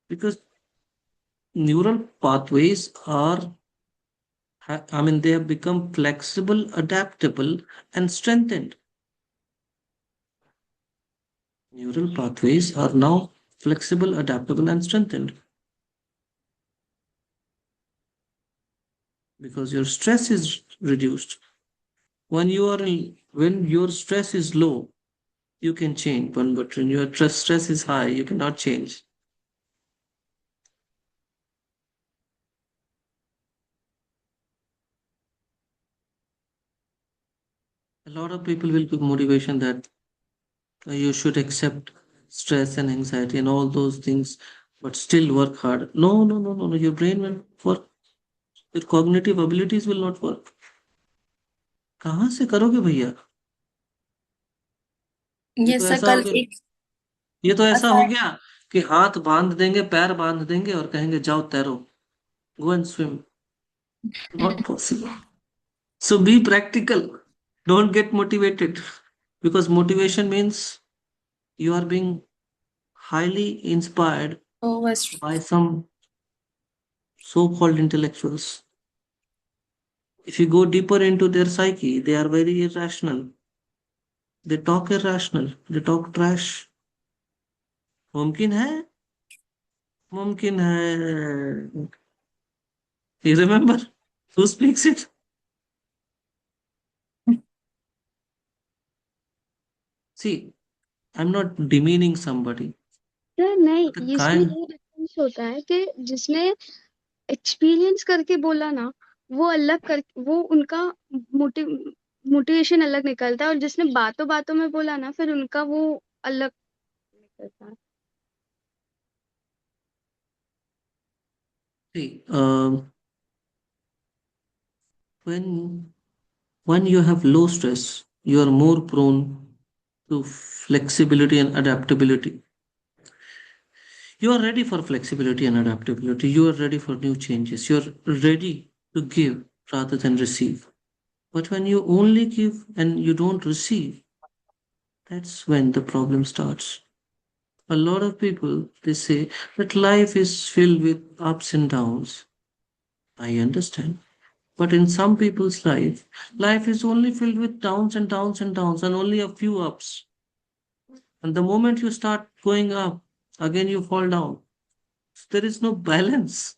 Because neural pathways are, I mean, they have become flexible, adaptable, and strengthened. Neural pathways are now flexible, adaptable, and strengthened. Because your stress is reduced. When your stress is low, you can change. But when your stress is high, you cannot change. A lot of people will give motivation that you should accept stress and anxiety and all those things, but still work hard. No, no, no, no, no. Your brain will work. Your cognitive abilities will not work. कहाँ से करोगे भैया? ये तो sir ऐसा हो कल गया, एक ये तो ऐसा हो असाइड गया कि हाथ बांध देंगे, पैर बांध देंगे और कहेंगे जाओ तैरो, go and swim. Not possible. So be practical. Don't get motivated, because motivation means you are being highly inspired by some so-called intellectuals. If you go deeper into their psyche, they are very irrational. They talk irrational. They talk trash. मुमकिन है, मुमकिन है. You remember who speaks it? See, I'm not demeaning somebody. Sir नहीं, But the इसमें kind, ये difference होता है कि जिसने एक्सपीरियंस करके बोला ना, वो अलग कर, वो उनका मोटिवेशन अलग निकलता है, और जिसने बातों बातों में बोला ना, फिर उनका वो अलग निकलता है। see, when you have low stress, you are more prone to flexibility and adaptability. You are ready for flexibility and adaptability. You are ready for new changes. You are ready to give rather than receive. But when you only give and you don't receive, That's when the problem starts. A lot of people, they say that life is filled with ups and downs. I understand. But in some people's life is only filled with downs and downs and downs and only a few ups. And the moment you start going up, again you fall down. There is no balance.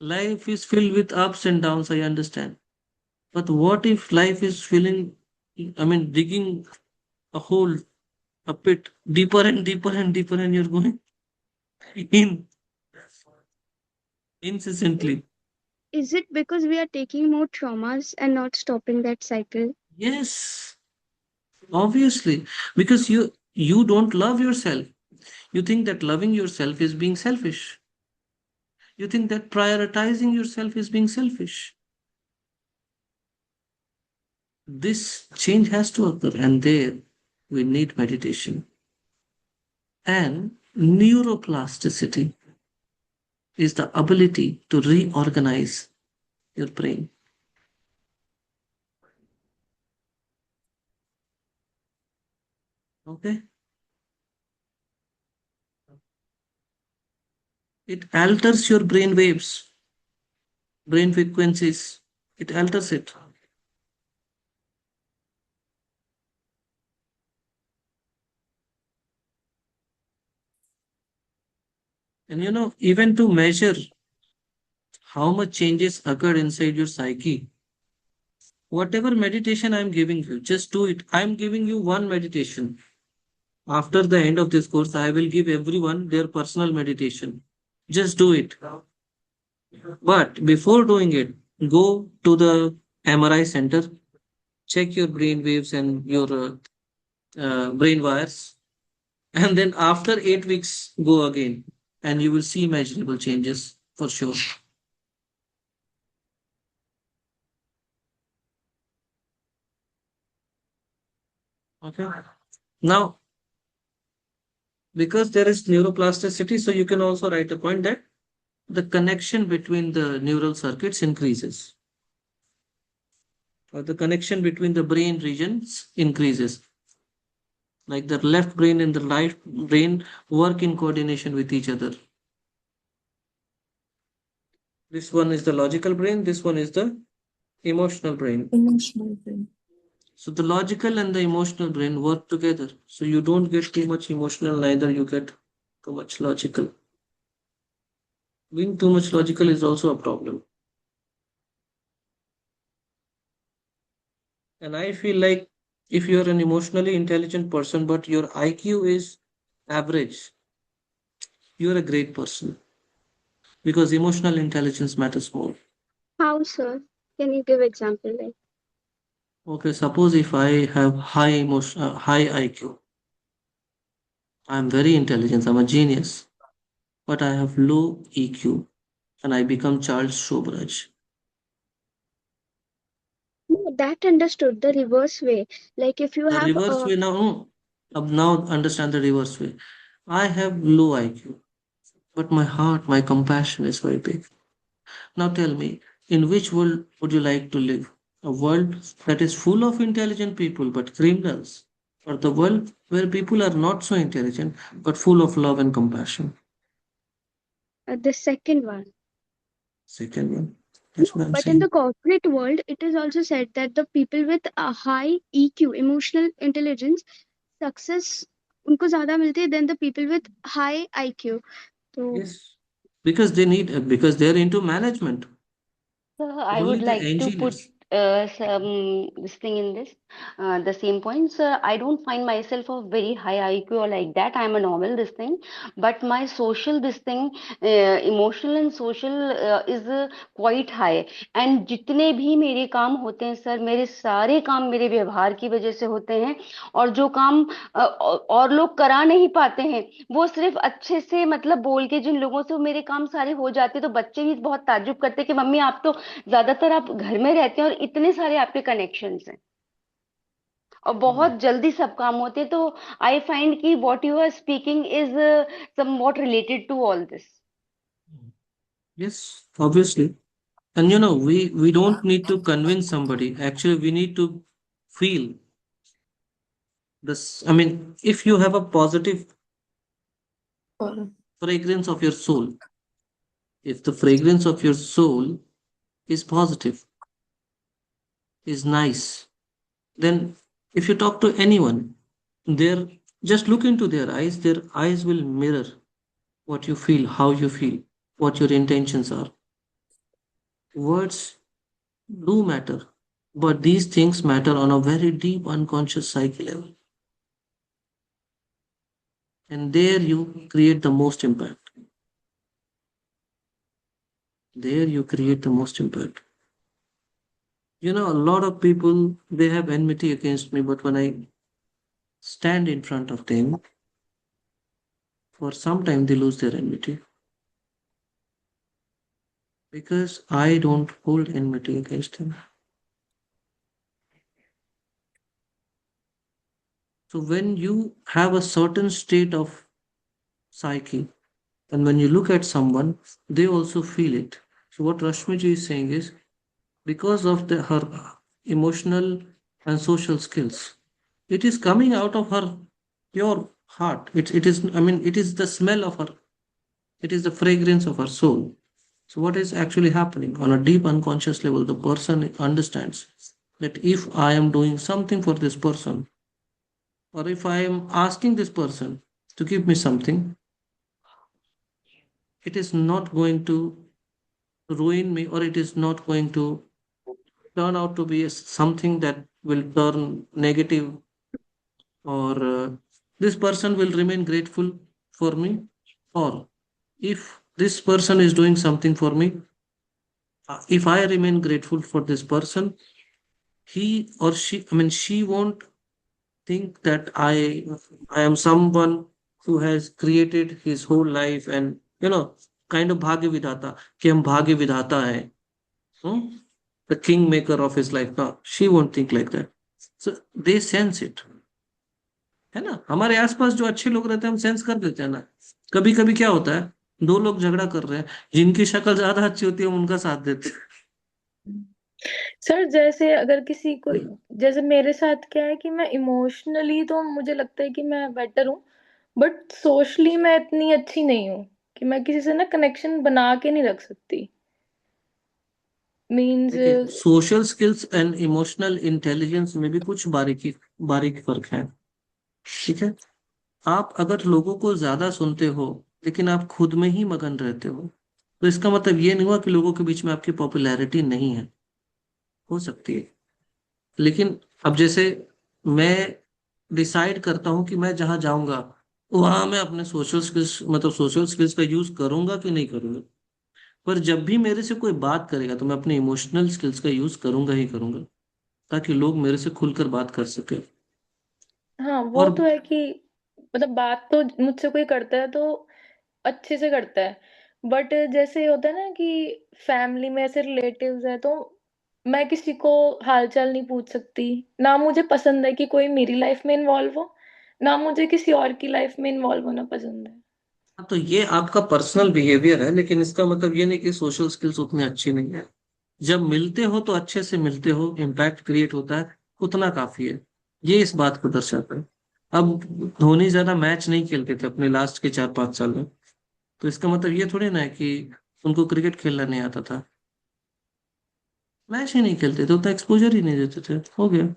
Life is filled with ups and downs, I understand. But what if life is digging a hole, a pit, deeper and deeper and deeper, and you're going in incessantly? Is it because we are taking more traumas and not stopping that cycle? Yes, obviously, because you don't love yourself. You think that loving yourself is being selfish. You think that prioritizing yourself is being selfish. This change has to occur, and there we need meditation. And neuroplasticity is the ability to reorganize your brain. Okay? It alters your brain waves, brain frequencies. It alters it. And even to measure how much changes occurred inside your psyche, whatever meditation I'm giving you, just do it. I'm giving you one meditation. After the end of this course, I will give everyone their personal meditation. Just do it. But before doing it, go to the MRI center, check your brain waves and your brain wires, and then after 8 weeks, go again, and you will see measurable changes for sure. Okay. Now, because there is neuroplasticity, so you can also write a point that the connection between the neural circuits increases, or the connection between the brain regions increases. Like the left brain and the right brain work in coordination with each other. This one is the logical brain, this one is the emotional brain. Emotional brain. So the logical and the emotional brain work together. So you don't get too much emotional, neither you get too much logical. Being too much logical is also a problem. And I feel like if you're an emotionally intelligent person, but your IQ is average, you're a great person because emotional intelligence matters more. How, sir? Can you give example like? Okay, suppose if I have high IQ, I'm very intelligent, I'm a genius, but I have low EQ and I become Charles Shobraj. No, that understood. The reverse way. Like if you The have reverse way now, now understand the reverse way. I have low IQ, but my heart, my compassion is very big. Now tell me, in which world would you like to live? A world that is full of intelligent people but criminals, or the world where people are not so intelligent but full of love and compassion? the second one. Second one. That's what I'm But in the saying. corporate world, it is also said that the people with a high EQ, emotional intelligence, success उनको ज़्यादा मिलती है than the people with high IQ. So Yes. Because they're into management. So I Only would the like to put engineers. some this thing in this, the same point. So I don't find myself of very high IQ or like that. I'm a normal this thing, but my social this thing, emotional and social is quite high. And जितने भी मेरे काम होते हैं sir, मेरे सारे काम मेरे व्यवहार की वजह से होते हैं, और जो काम और लोग करा नहीं पाते हैं, वो सिर्फ अच्छे से मतलब बोल के जिन लोगों से वो मेरे काम सारे हो जाते, तो बच्चे भी बहुत ताज्जुब करते कि मम्मी आप तो ज्यादातर आप घर में रहते हैं और इतने सारे आपके कनेक्शंस हैं और बहुत जल्दी सब काम होते हैं, तो आई फाइंड कि what you are speaking is somewhat related to all this. Yes, obviously. And we don't need to convince somebody. Actually, we need to feel. This, I mean, if you have a positive और fragrance of your soul, if the fragrance of your soul is positive, is nice, then if you talk to anyone, their just look into their eyes will mirror what you feel, how you feel, what your intentions are. Words do matter, but these things matter on a very deep unconscious psyche level. And there you create the most impact. There you create the most impact. You know, a lot of people, they have enmity against me, but when I stand in front of them, for some time they lose their enmity because I don't hold enmity against them. So when you have a certain state of psyche, and when you look at someone, they also feel it. So what Rashmiji is saying is, because of her emotional and social skills, it is coming out of her pure heart. It is, I mean, it is the smell of her, it is the fragrance of her soul. So what is actually happening on a deep unconscious level, the person understands that if I am doing something for this person, or if I am asking this person to give me something, it is not going to ruin me, or it is not going to turn out to be something that will turn negative, or this person will remain grateful for me, or if this person is doing something for me, if I remain grateful for this person, he or she, I mean, she won't think that I am someone who has created his whole life and, kind of भाग्य विधाता, कि हम भाग्य विधाता है, the kingmaker of his life. No, she won't think like that. So they sense it. है ना, हमारे आसपास जो अच्छे लोग रहते हैं हम सेंस कर लेते हैं ना. कभी कभी क्या होता है, दो लोग झगड़ा कर रहे हैं, जिनकी शक्ल ज्यादा अच्छी होती है हम उनका साथ देते हैं. सर जैसे अगर किसी को, जैसे मेरे साथ क्या है कि मैं इमोशनली तो मुझे लगता है कि मैं बेटर हूँ, बट सोशली मैं इतनी अच्छी नहीं हूँ कि मैं किसी से ना कनेक्शन बना के नहीं रख सकती. मीन्स देखिए, social skills and emotional intelligence में भी कुछ बारीक फर्क है. ठीक है, आप अगर लोगों को ज्यादा सुनते हो लेकिन आप खुद में ही मगन रहते हो, तो इसका मतलब ये नहीं हुआ कि लोगों के बीच में आपकी पॉपुलैरिटी नहीं है. हो सकती है, लेकिन अब जैसे मैं डिसाइड करता हूँ कि मैं जहां जाऊंगा वहां मैं अपने सोशल स्किल्स का यूज करूंगा कि नहीं करूंगा. पर जब भी मेरे से कोई बात करेगा तो मैं अपने इमोशनल स्किल्स का यूज करूंगा ही करूंगा, ताकि लोग मेरे से खुलकर बात कर सके. हाँ वो और तो है कि मतलब बात तो मुझसे कोई करता है तो अच्छे से करता है, बट जैसे होता है ना कि फैमिली में ऐसे रिलेटिव्स है तो मैं किसी को हालचाल नहीं पूछ सकती, ना मुझे पसंद है कि कोई मेरी लाइफ में इन्वॉल्व हो, ना मुझे किसी और की लाइफ में इन्वॉल्व होना पसंद है. तो ये आपका पर्सनल बिहेवियर है, लेकिन इसका मतलब ये नहीं कि सोशल स्किल्स उतनी अच्छी नहीं है. जब मिलते हो तो अच्छे से मिलते हो, इम्पैक्ट क्रिएट होता है, उतना काफी है. ये इस बात को दर्शाता है. अब धोनी ज्यादा मैच नहीं खेलते थे अपने लास्ट के 4-5 साल में, तो इसका मतलब ये थोड़ी ना है कि उनको क्रिकेट खेलना नहीं आता था. मैच ही नहीं खेलते थे, उतना एक्सपोजर ही नहीं देते थे, हो गया.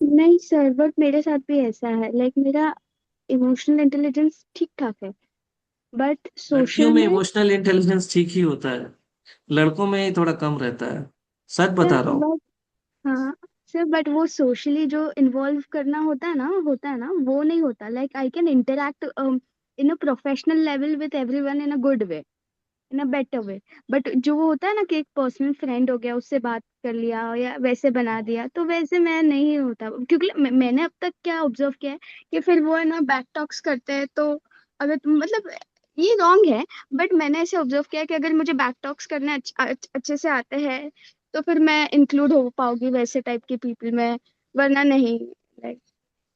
नहीं सर, बट मेरे साथ भी ऐसा है, लाइक मेरा इमोशनल इंटेलिजेंस ठीक ठाक है, बट लड़कियों सोशल में में इमोशनल इंटेलिजेंस ठीक ही होता है, लड़कों में ही थोड़ा कम रहता है. सच सर, बता रहा हूँ. बट हाँ सर, बट वो सोशली जो इन्वॉल्व करना होता है ना वो नहीं होता. Like I can interact in a professional level with everyone in a good way, in a better way. But जो वो होता है ना कि एक पर्सनल फ्रेंड हो गया, उससे बात कर लिया या वैसे बना दिया, तो वैसे मैं नहीं होता. क्योंकि मैंने अब तक क्या ऑब्जर्व किया है कि फिर वो है ना बैक टॉक्स करते हैं, तो अगर मतलब ये रॉन्ग है, बट मैंने ऐसे ऑब्जर्व किया है कि अगर मुझे बैक टॉक्स करने अच्छे से आते हैं तो फिर मैं इंक्लूड हो पाऊंगी वैसे टाइप के पीपल में, वरना नहीं. लाइक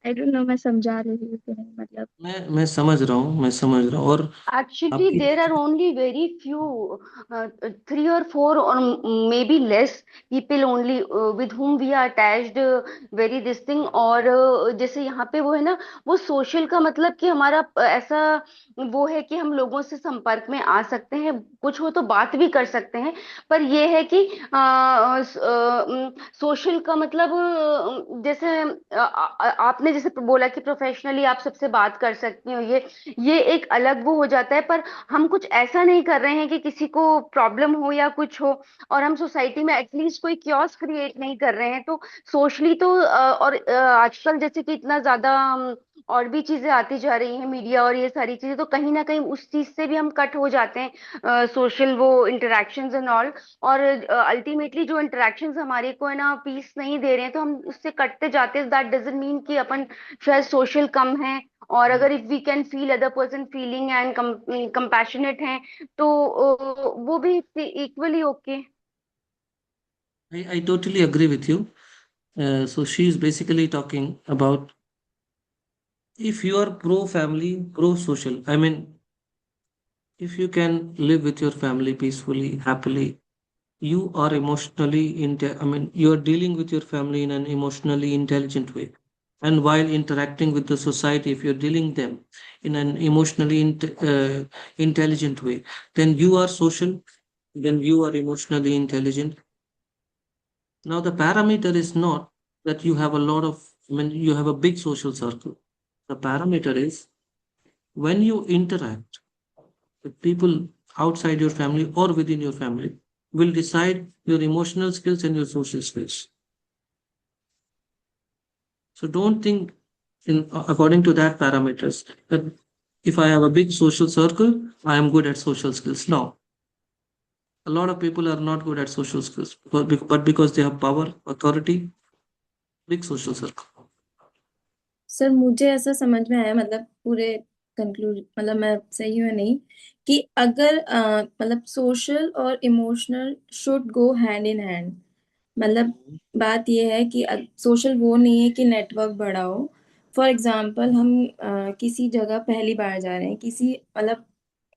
आई डोंट नो मैं समझा रही हूँ कि नहीं, मतलब मैं समझ रहा हूँ, मैं समझ रहा हूँ। और Actually, आपकी there are only very few, 3 or 4 or maybe less people only with whom we are attached very this thing. और जैसे यहाँ पे वो है ना, वो सोशल का मतलब कि हमारा ऐसा वो है कि हम लोगों से संपर्क में आ सकते हैं, कुछ हो तो बात भी कर सकते हैं। पर ये है कि सोशल का मतलब जैसे आपने जैसे बोला कि प्रोफेशनली आप सबसे बात कर सकती हो, ये एक अलग वो हो जाता है। पर हम कुछ ऐसा नहीं कर रहे हैं कि किसी को प्रॉब्लम हो या कुछ हो, और हम सोसाइटी में एटलीस्ट कोई क्योस क्रिएट नहीं कर रहे हैं। तो सोशली तो और आजकल जैसे कि इतना ज्यादा और भी चीजें आती जा रही हैं, मीडिया और ये सारी चीजें, तो कहीं ना कहीं उस चीज से भी हम कट हो जाते हैं, सोशल वो इंटरेक्शंस एंड ऑल। और अल्टीमेटली जो इंटरेक्शंस हमारे को है ना पीस नहीं दे रहे हैं, तो हम उससे कटते जाते हैं। दैट डजंट मीन कि अपन शायद सोशल कम है। और अगर if we can feel other person feeling and compassionate हैं, तो वो भी equally okay. I totally agree with you. So she is basically talking about, if you are pro family, pro social, I mean, if you can live with your family peacefully, happily, you are I mean, you are dealing with your family in an emotionally intelligent way. And while interacting with the society, if you're dealing them in an emotionally intelligent way, then you are social, then you are emotionally intelligent. Now, the parameter is not that you have a lot of, I mean, you have a big social circle. The parameter is when you interact with people outside your family or within your family will decide your emotional skills and your social skills. So don't think in according to that parameters that if I have a big social circle, I am good at social skills. No, a lot of people are not good at social skills, but because they have power, authority, big social circle. Sir मुझे ऐसा समझ में आया, मतलब पूरे conclude, मतलब मैं सही हूँ नहीं, कि अगर मतलब सोशल और emotional should go hand in hand. मतलब बात ये है कि सोशल वो नहीं है कि नेटवर्क बढ़ाओ। फॉर एग्जांपल हम किसी जगह पहली बार जा रहे हैं, किसी मतलब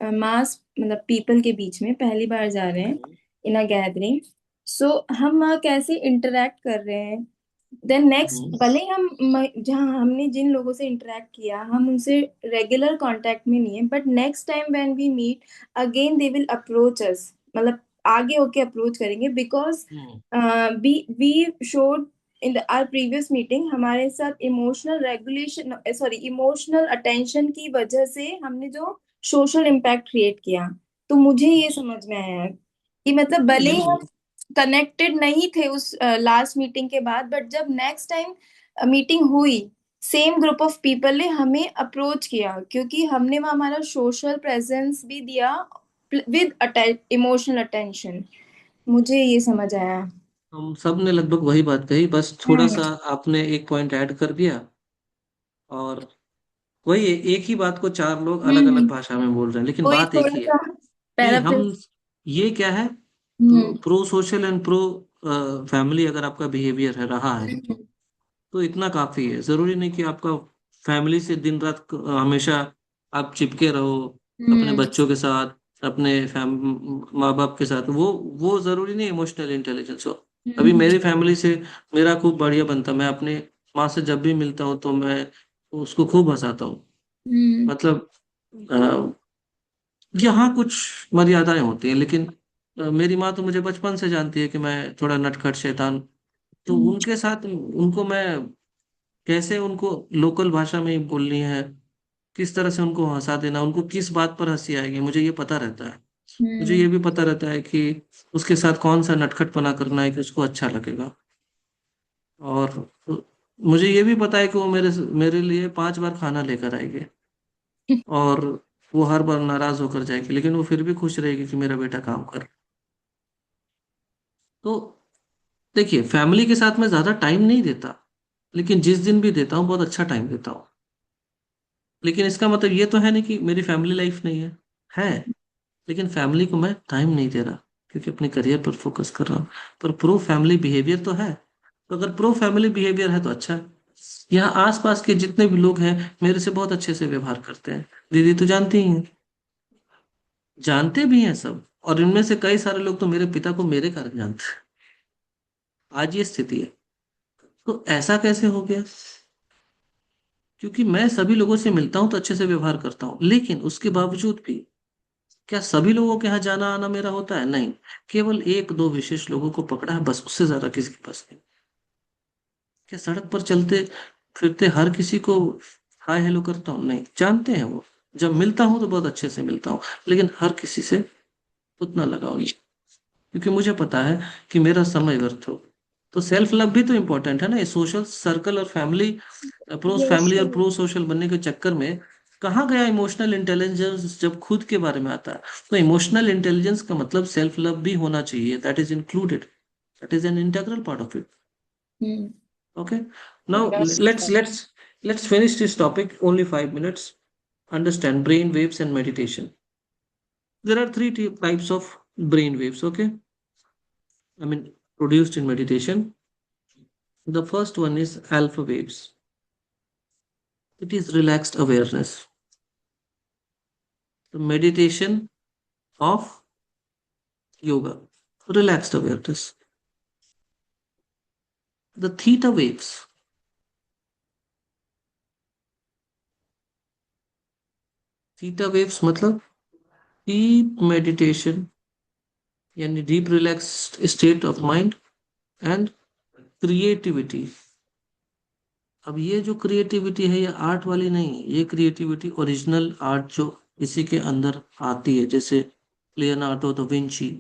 मास मतलब पीपल के बीच में पहली बार जा रहे हैं इन अ गैदरिंग। सो हम वहाँ कैसे इंटरेक्ट कर रहे हैं, देन नेक्स्ट भले ही हम जहाँ हमने जिन लोगों से इंटरेक्ट किया हम उनसे रेगुलर कांटेक्ट में नहीं है, but next time when we meet again they will approach us, मतलब आगे होके अप्रोच करेंगे। Because we showed in our previous meeting, हमारे साथ emotional regulation sorry emotional attention की वजह से हमने जो सोशल इम्पैक्ट क्रिएट किया। तो मुझे ये समझ में आया कि मतलब भले ही हम कनेक्टेड नहीं थे उस लास्ट मीटिंग के बाद, बट जब नेक्स्ट टाइम मीटिंग हुई सेम ग्रुप ऑफ पीपल ने हमें अप्रोच किया, क्योंकि हमने वहाँ हमारा सोशल प्रेजेंस भी दिया विद इमोशनल अटेंशन। मुझे ये समझ आया। हम सब ने लगभग वही बात कही, बस थोड़ा सा आपने एक पॉइंट ऐड कर दिया। और वही एक ही बात को चार लोग अलग अलग भाषा में बोल रहे हैं, लेकिन कोई बात एक थोड़ा ही है सा कि हम पैराफ्रेज। ये क्या है, pro social and pro family अगर आपका बिहेवियर है रहा है तो इतना काफी है। जरूरी नहीं कि आपका फैमिली से दिन रात हमेशा आप चिपके रहो अपने बच्चों के साथ, अपने माँ बाप के साथ। वो जरूरी नहीं इमोशनल इंटेलिजेंस हो। अभी मेरी फैमिली से मेरा खूब बढ़िया बनता, मैं अपने माँ से जब भी मिलता हूँ तो मैं उसको खूब हंसाता हूँ। मतलब यहाँ कुछ मर्यादाएं होती हैं, लेकिन मेरी माँ तो मुझे बचपन से जानती है कि मैं थोड़ा नटखट शैतान। तो उनके साथ उनको मैं कैसे उनको लोकल भाषा में ही बोलनी है, किस तरह से उनको हंसा देना, उनको किस बात पर हंसी आएगी, मुझे ये पता रहता है। मुझे ये भी पता रहता है कि उसके साथ कौन सा नटखटपना करना है कि उसको अच्छा लगेगा। और मुझे ये भी पता है कि वो मेरे मेरे लिए 5 बार खाना लेकर आएगी और वो हर बार नाराज होकर जाएगी, लेकिन वो फिर भी खुश रहेगी कि मेरा बेटा काम कर। तो देखिए, फैमिली के साथ मैं ज्यादा टाइम नहीं देता, लेकिन जिस दिन भी देता हूँ बहुत अच्छा टाइम देता हूँ। लेकिन इसका मतलब ये तो है नहीं कि मेरी फैमिली लाइफ नहीं है। लेकिन फैमिली को मैं टाइम नहीं दे रहा क्योंकि अपने करियर पर फोकस कर रहा हूँ। पर प्रो फैमिली बिहेवियर तो है। तो अगर प्रो फैमिली बिहेवियर है तो अच्छा है, यहाँ आसपास के जितने भी लोग हैं मेरे से बहुत अच्छे से व्यवहार करते हैं। दीदी तो जानती ही हैं, जानते भी हैं सब, और इनमें से कई सारे लोग तो मेरे पिता को मेरे कारण जानते हैं। आज ये स्थिति है। तो ऐसा कैसे हो गया? क्योंकि मैं सभी लोगों से मिलता हूं तो अच्छे से व्यवहार करता हूं, लेकिन उसके बावजूद भी क्या सभी लोगों के यहाँ जाना आना मेरा होता है? नहीं। केवल एक दो विशेष लोगों को पकड़ा है बस, उससे ज्यादा किसी के पास नहीं। क्या सड़क पर चलते फिरते हर किसी को हाय हेलो करता हूँ? नहीं, जानते हैं वो। जब मिलता हूँ तो बहुत अच्छे से मिलता हूँ, लेकिन हर किसी से उतना लगाव नहीं, क्योंकि मुझे पता है कि मेरा समय व्यर्थ हो। तो सेल्फ लव भी तो इम्पोर्टेंट है ना। ये सोशल सर्कल और यस फैमिली और सर। प्रो सोशल बनने के चक्कर में कहाँ गया इमोशनल इंटेलिजेंस जब खुद के बारे में आता है? तो इमोशनल इंटेलिजेंस का मतलब सेल्फ लव भी होना चाहिए, that is included, that is an integral part of it. Hmm Okay. Now Yes, let's finish this topic. Only 5 minutes. Understand brain waves and meditation. There are three types of brain waves. Okay, I mean produced in meditation. The first one is alpha waves. It is relaxed awareness. The meditation of yoga. Relaxed awareness. The theta waves. Theta waves मतलब deep meditation, यानी deep relaxed state of mind and creativity. अब ये जो creativity है ये art वाली नहीं, ये क्रिएटिविटी ओरिजिनल आर्ट जो इसी के अंदर आती है, जैसे लियोनार्डो दा विंची,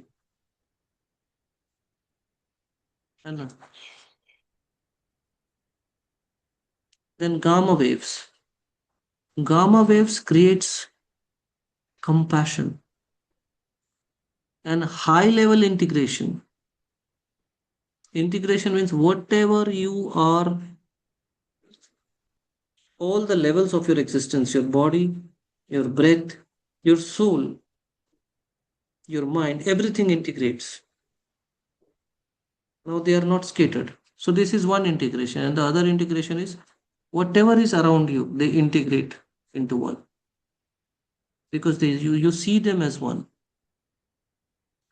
है ना। Then gamma waves creates compassion and high level integration. Integration means whatever you are, all the levels of your existence, your body, your breath, your soul, your mind, everything integrates. Now they are not scattered. So this is one integration, and the other integration is whatever is around you, they integrate into one, because you see them as one.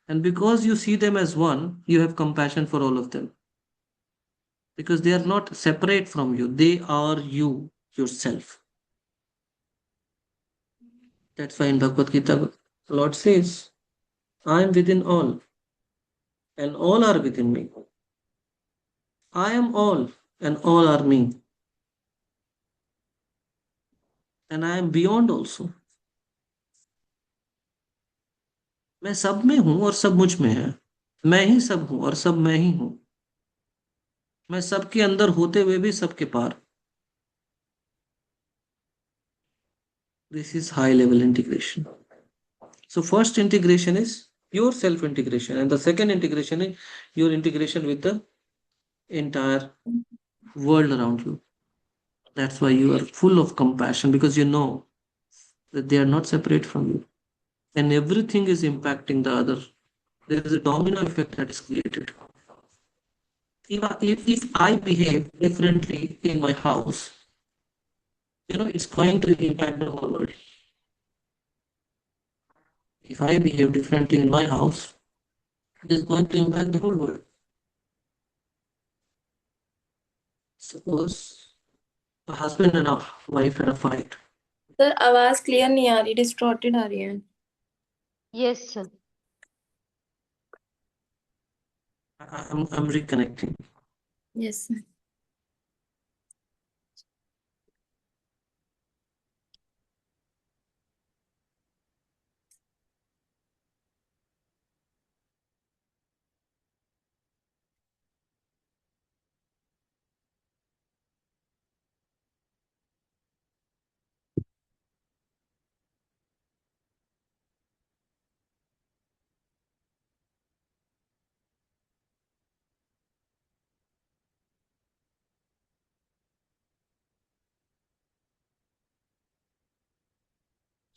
And because you see them as one, you have compassion for all of them, because they are not separate from you, they are you yourself. That's why in Bhagavad Gita, Lord says, I am within all, and all are within me. I am all, and all are me. And I am beyond also. मैं सब में हूं और सब मुझ में है। मैं ही सब हूं और सब मैं ही हूं। मैं सबके अंदर होते हुए भी सबके पार। This is high level integration. So first integration is your self integration, and the second integration is your integration with the entire world around you. That's why you are full of compassion, because you know that they are not separate from you, and everything is impacting the other. There is a domino effect that is created. If I behave differently in my house, it's going to impact the whole world. If I behave differently in my house, it is going to impact the whole world. Suppose a husband and a wife had a fight. Sir आवाज clear नहीं आ रही, distorted आ रही है। Yes, sir. I'm reconnecting. Yes sir.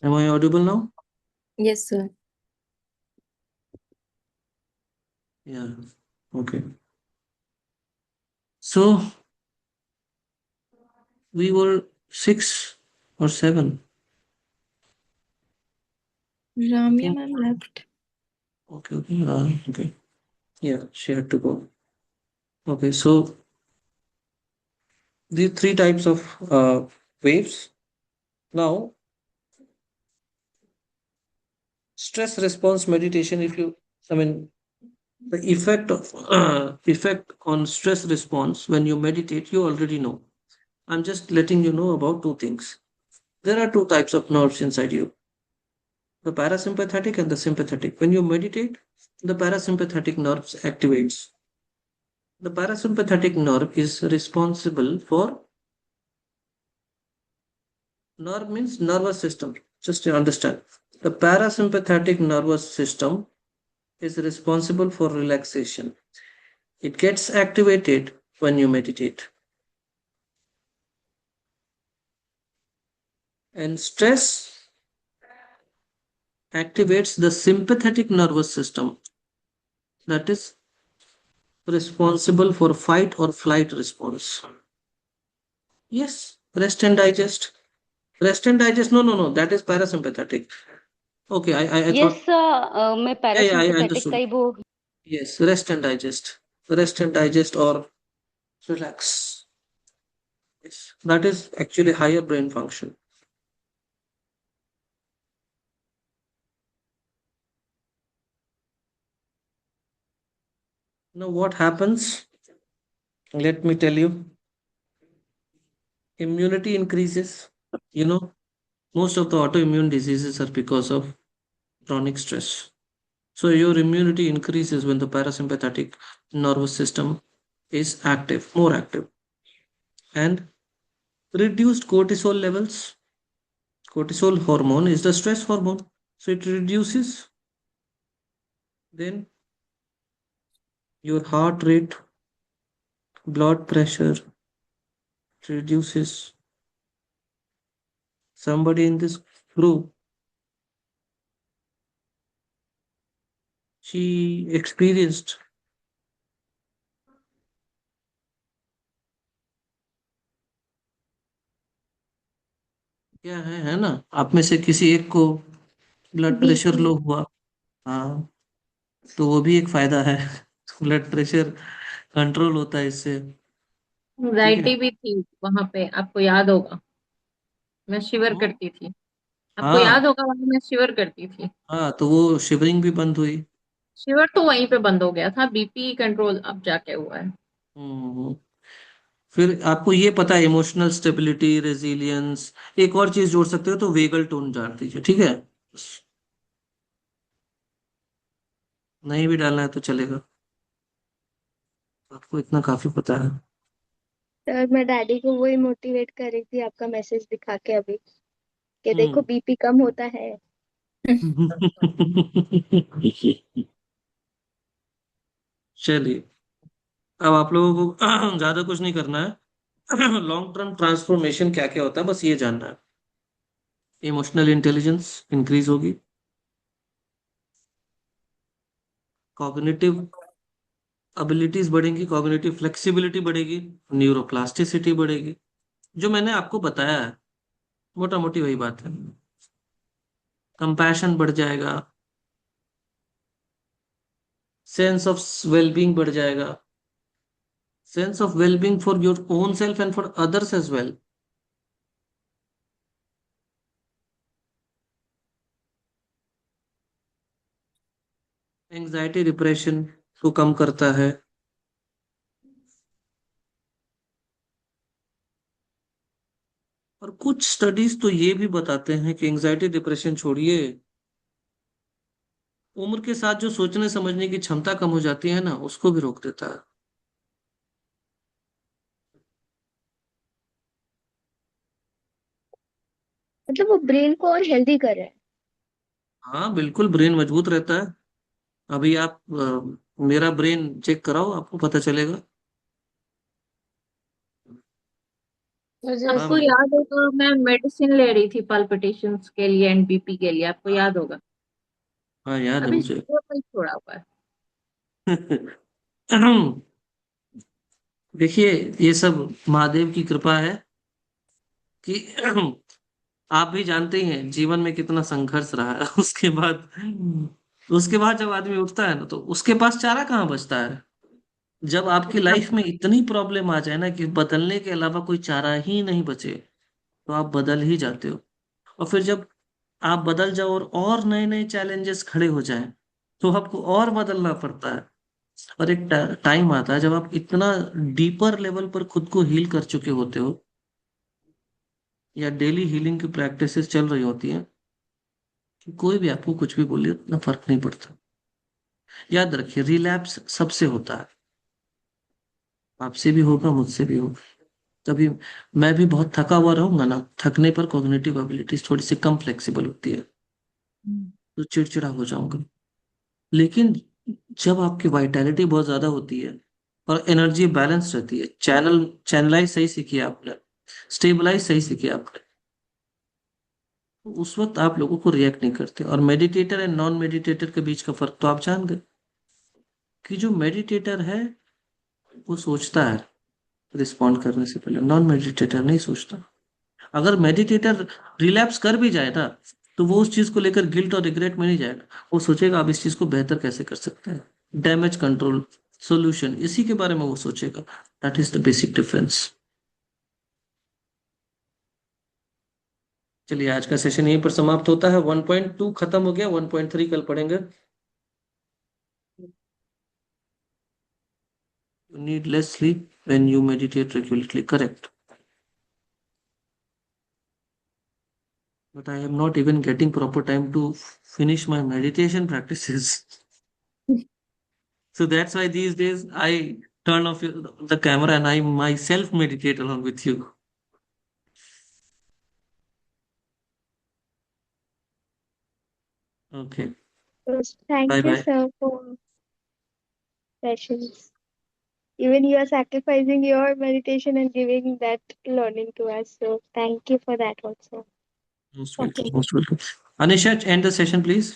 Am I audible now? Yes sir. Yeah. Okay. So We were 6 or 7. Ramya think- ma'am left. Okay, okay. Okay. Yeah, she had to go. Okay, so the three types of waves. Now, stress response meditation, if you, I mean, the effect on stress response when you meditate, you already know. I'm just letting you know about two things. There are two types of nerves inside you, the parasympathetic and the sympathetic. When you meditate, the parasympathetic nerves activates. The parasympathetic nerve is responsible for, nerve means nervous system. Just to understand, the parasympathetic nervous system is responsible for relaxation. It gets activated when you meditate. And stress activates the sympathetic nervous system, that is responsible for fight or flight response. Yes, rest and digest. Rest and digest. No, no, no. That is parasympathetic. Okay, I thought. Yes, मैं Yeah, I parasympathetic का understood. ही वो Yes, rest and digest. Rest and digest or relax. Yes, that is actually higher brain function. Now, what happens? Let me tell you. Immunity increases. You know, most of the autoimmune diseases are because of chronic stress. So your immunity increases when the parasympathetic nervous system is active, more active. And reduced cortisol levels. Cortisol hormone is the stress hormone. So it reduces. Then your heart rate, blood pressure reduces. Somebody in this group, she experienced, क्या है ना, आप में से किसी एक को blood pressure BP. लो हुआ। हाँ, तो वो भी एक फायदा है। ब्लड प्रेशर कंट्रोल होता है इससे। ठीक है। एंजाइटी भी थी वहां पे, आपको याद होगा, मैं शिवर हम्म, करती थी। आपको हाँ याद होगा वहां मैं शिवर करती थी। हाँ, तो वो शिवरिंग भी बंद हुई। शिवर तो वहीं पे बंद हो गया था, बीपी कंट्रोल अब जाके हुआ है। हम्म। फिर आपको ये पता है, इमोशनल स्टेबिलिटी, रेजिलियंस, एक और चीज जोड़ सकते हो तो वेगल टोन जान दीजिए, ठीक है। नहीं भी डालना है तो चलेगा, आपको इतना काफी पता है। सर मैं डैडी को वही मोटिवेट कर रही थी आपका मैसेज दिखा के अभी, कि देखो हम्म। बीपी कम होता है। चलिए, अब आप लोगों को ज्यादा कुछ नहीं करना है। लॉन्ग टर्म ट्रांसफॉर्मेशन क्या क्या होता है, बस ये जानना है। इमोशनल इंटेलिजेंस इंक्रीज होगी, कॉग्निटिव एबिलिटीज बढ़ेंगी, कॉग्निटिव फ्लेक्सिबिलिटी बढ़ेगी, न्यूरोप्लास्टिसिटी बढ़ेगी, जो मैंने आपको बताया है, मोटा मोटी वही बात है। कंपैशन बढ़ जाएगा, सेंस ऑफ वेलबींग बढ़ जाएगा, sense of wellbeing for your own self and for others as well. Anxiety depression को कम करता है। और कुछ स्टडीज तो ये भी बताते हैं कि एंजाइटी डिप्रेशन छोड़िए, उम्र के साथ जो सोचने समझने की क्षमता कम हो जाती है ना, उसको भी रोक देता है। मतलब वो ब्रेन को और हेल्दी कर रहा है। हाँ बिल्कुल, ब्रेन मजबूत रहता है। अभी आप मेरा ब्रेन चेक कराओ, आपको पता चलेगा। हाँ आपको मैम। याद होगा मैं मेडिसिन ले रही थी पल्पिटेशंस के लिए एंड बीपी के लिए, आपको याद होगा। हाँ याद है अभी मुझे। शुगर नहीं छोड़ा हुआ है। देखिए, ये सब महादेव की कृपा है। कि आप भी जानते ही हैं जीवन में कितना संघर्ष रहा है। उसके बाद जब आदमी उठता है ना, तो उसके पास चारा कहाँ बचता है। जब आपकी लाइफ में इतनी प्रॉब्लम आ जाए ना कि बदलने के अलावा कोई चारा ही नहीं बचे, तो आप बदल ही जाते हो। और फिर जब आप बदल जाओ और नए नए चैलेंजेस खड़े हो जाएं, तो आपको और बदलना पड़ता है। और एक टाइम आता है जब आप इतना डीपर लेवल पर खुद को हील कर चुके होते हो, या डेली हीलिंग की प्रैक्टिसेस चल रही होती हैं, कि कोई भी आपको कुछ भी बोले उतना फर्क नहीं पड़ता। याद रखिए, रिलैप्स सबसे होता है, आपसे भी होगा, मुझसे भी होगा। कभी मैं भी बहुत थका हुआ रहूंगा ना, थकने पर कॉग्निटिव एबिलिटीज थोड़ी सी कम फ्लेक्सिबल होती है, तो चिड़चिड़ा हो जाऊंगा। लेकिन जब आपकी वाइटैलिटी बहुत ज्यादा होती है और एनर्जी बैलेंस रहती है, चैनलाइज सही सीखी है आपने, स्टेबलाइज सही सीखी है आपने, तो उस वक्त आप लोगों को रिएक्ट नहीं करते। और मेडिटेटर एंड नॉन मेडिटेटर के बीच का फर्क तो आप जान गए, कि जो मेडिटेटर है वो सोचता है रिस्पॉन्ड करने से पहले, नॉन मेडिटेटर नहीं सोचता। अगर मेडिटेटर रिलैप्स कर भी जाए ना, तो वो उस चीज को लेकर गिल्ट और रिग्रेट में नहीं जाएगा, वो सोचेगा आप इस चीज को बेहतर कैसे कर सकते हैं, डैमेज कंट्रोल, सॉल्यूशन, इसी के बारे में वो सोचेगा। That is the basic difference. चलिए, आज का सेशन यहीं पर समाप्त होता है। 1.2 खत्म हो गया, 1.3 कल पढ़ेंगे। You need less sleep when you meditate regularly, correct? But I am not even getting proper time to finish my meditation practices. So that's why these days I turn off the camera and I myself meditate along with you. Okay. So thank Bye you, bye. sir, for sessions. Even you are sacrificing your meditation and giving that learning to us. So thank you for that also. Most welcome. Most welcome. Anisha, end the session, please.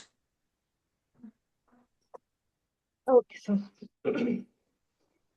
Okay, sir.